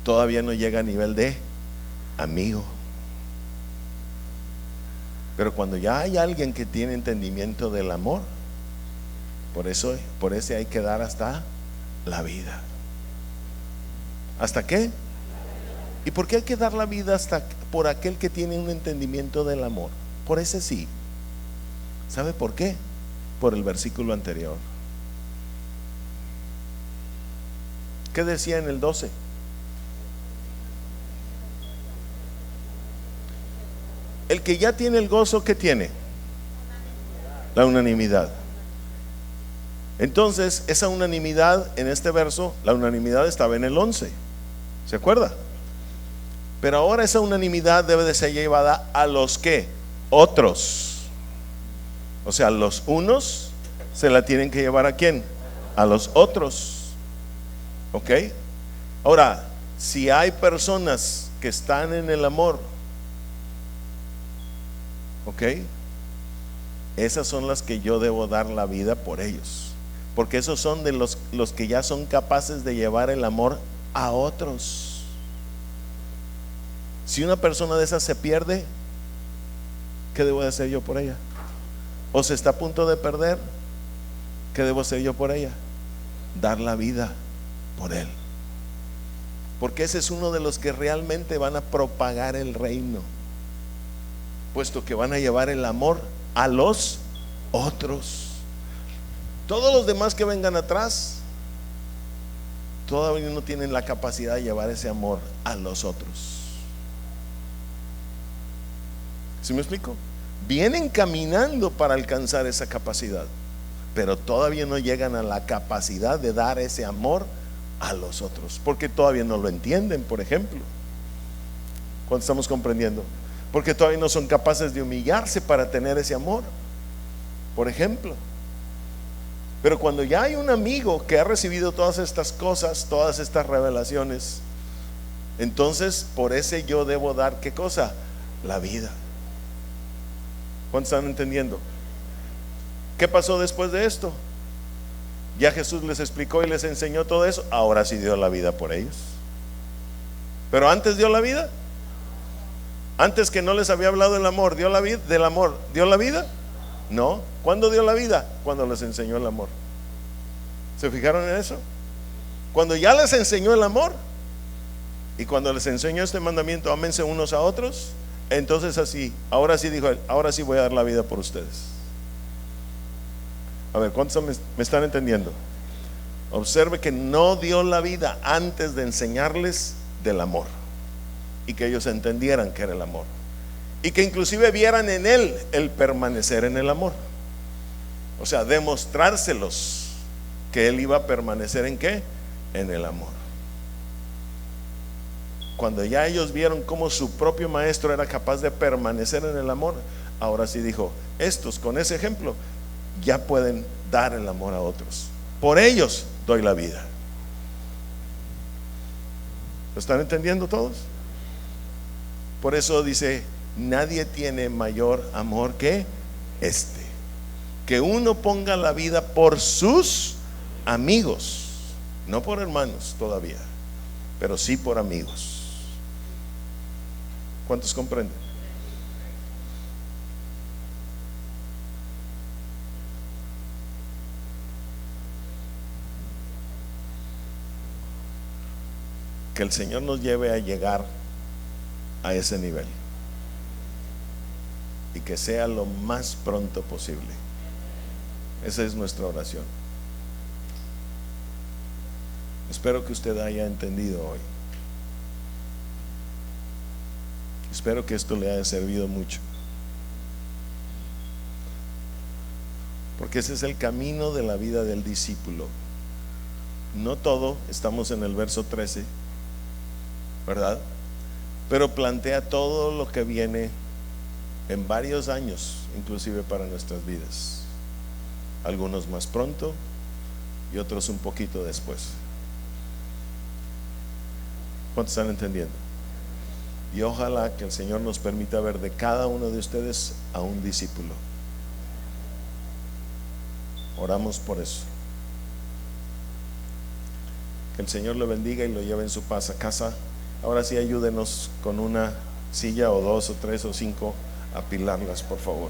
todavía no llega a nivel de amigo. Pero cuando ya hay alguien que tiene entendimiento del amor, por ese hay que dar hasta la vida. ¿Hasta qué? ¿Y por qué hay que dar la vida hasta por aquel que tiene un entendimiento del amor? Por ese sí. ¿Sabe por qué? Por el versículo anterior. ¿Qué decía en el 12? El que ya tiene el gozo, ¿qué tiene? La unanimidad. Entonces, esa unanimidad en este verso, la unanimidad estaba en el 11. ¿Se acuerda? Pero ahora esa unanimidad debe de ser llevada a los que otros. O sea, los unos se la tienen que llevar ¿a quién? A los otros. ¿Ok? Ahora, si hay personas que están en el amor, ¿ok? Esas son las que yo debo dar la vida por ellos. porque esos son de los que ya son capaces de llevar el amor a otros. Si una persona de esas se pierde, ¿qué debo de hacer yo por ella? O se está a punto de perder, ¿qué debo hacer yo por ella? Dar la vida por él, porque ese es uno de los que realmente van a propagar el reino, puesto que van a llevar el amor a los otros. Todos los demás que vengan atrás todavía no tienen la capacidad de llevar ese amor a los otros. ¿Sí me explico? Vienen caminando para alcanzar esa capacidad, pero todavía no llegan a la capacidad de dar ese amor a los otros, porque todavía no lo entienden, por ejemplo. ¿Cuánto estamos comprendiendo? Porque todavía no son capaces de humillarse para tener ese amor, por ejemplo. Pero cuando ya hay un amigo que ha recibido todas estas cosas, todas estas revelaciones, entonces por ese yo debo dar, ¿qué cosa? La vida. ¿Cuántos están entendiendo? ¿Qué pasó después de esto? Ya Jesús les explicó y les enseñó todo eso. Ahora sí dio la vida por ellos. Pero antes dio la vida. Antes que no les había hablado del amor, dio la vida, del amor, ¿dio la vida? No. ¿Cuándo dio la vida? Cuando les enseñó el amor. ¿Se fijaron en eso? Cuando ya les enseñó el amor y cuando les enseñó este mandamiento, ámense unos a otros, entonces así, ahora sí dijo él, ahora sí voy a dar la vida por ustedes. A ver, ¿cuántos me están entendiendo? Observe que no dio la vida antes de enseñarles del amor y que ellos entendieran que era el amor y que inclusive vieran en él el permanecer en el amor. O sea, demostrárselos que él iba a permanecer en ¿qué? En el amor. Cuando ya ellos vieron cómo su propio maestro era capaz de permanecer en el amor, ahora sí dijo, estos con ese ejemplo ya pueden dar el amor a otros. Por ellos doy la vida. ¿Lo están entendiendo todos? Por eso dice, nadie tiene mayor amor que este, que uno ponga la vida por sus amigos, no por hermanos todavía, pero sí por amigos. ¿Cuántos comprenden? Que el Señor nos lleve a llegar a ese nivel y que sea lo más pronto posible. Esa es nuestra oración. Espero que usted haya entendido hoy. Espero que esto le haya servido mucho, porque ese es el camino de la vida del discípulo. No todo, estamos en el verso 13, ¿verdad? Pero plantea todo lo que viene en varios años, inclusive para nuestras vidas. Algunos más pronto y otros un poquito después. ¿Cuántos están entendiendo? Y ojalá que el Señor nos permita ver de cada uno de ustedes a un discípulo. Oramos por eso. Que el Señor lo bendiga y lo lleve en su paz a casa. Ahora sí, ayúdenos con una silla o dos o tres o cinco a apilarlas, por favor.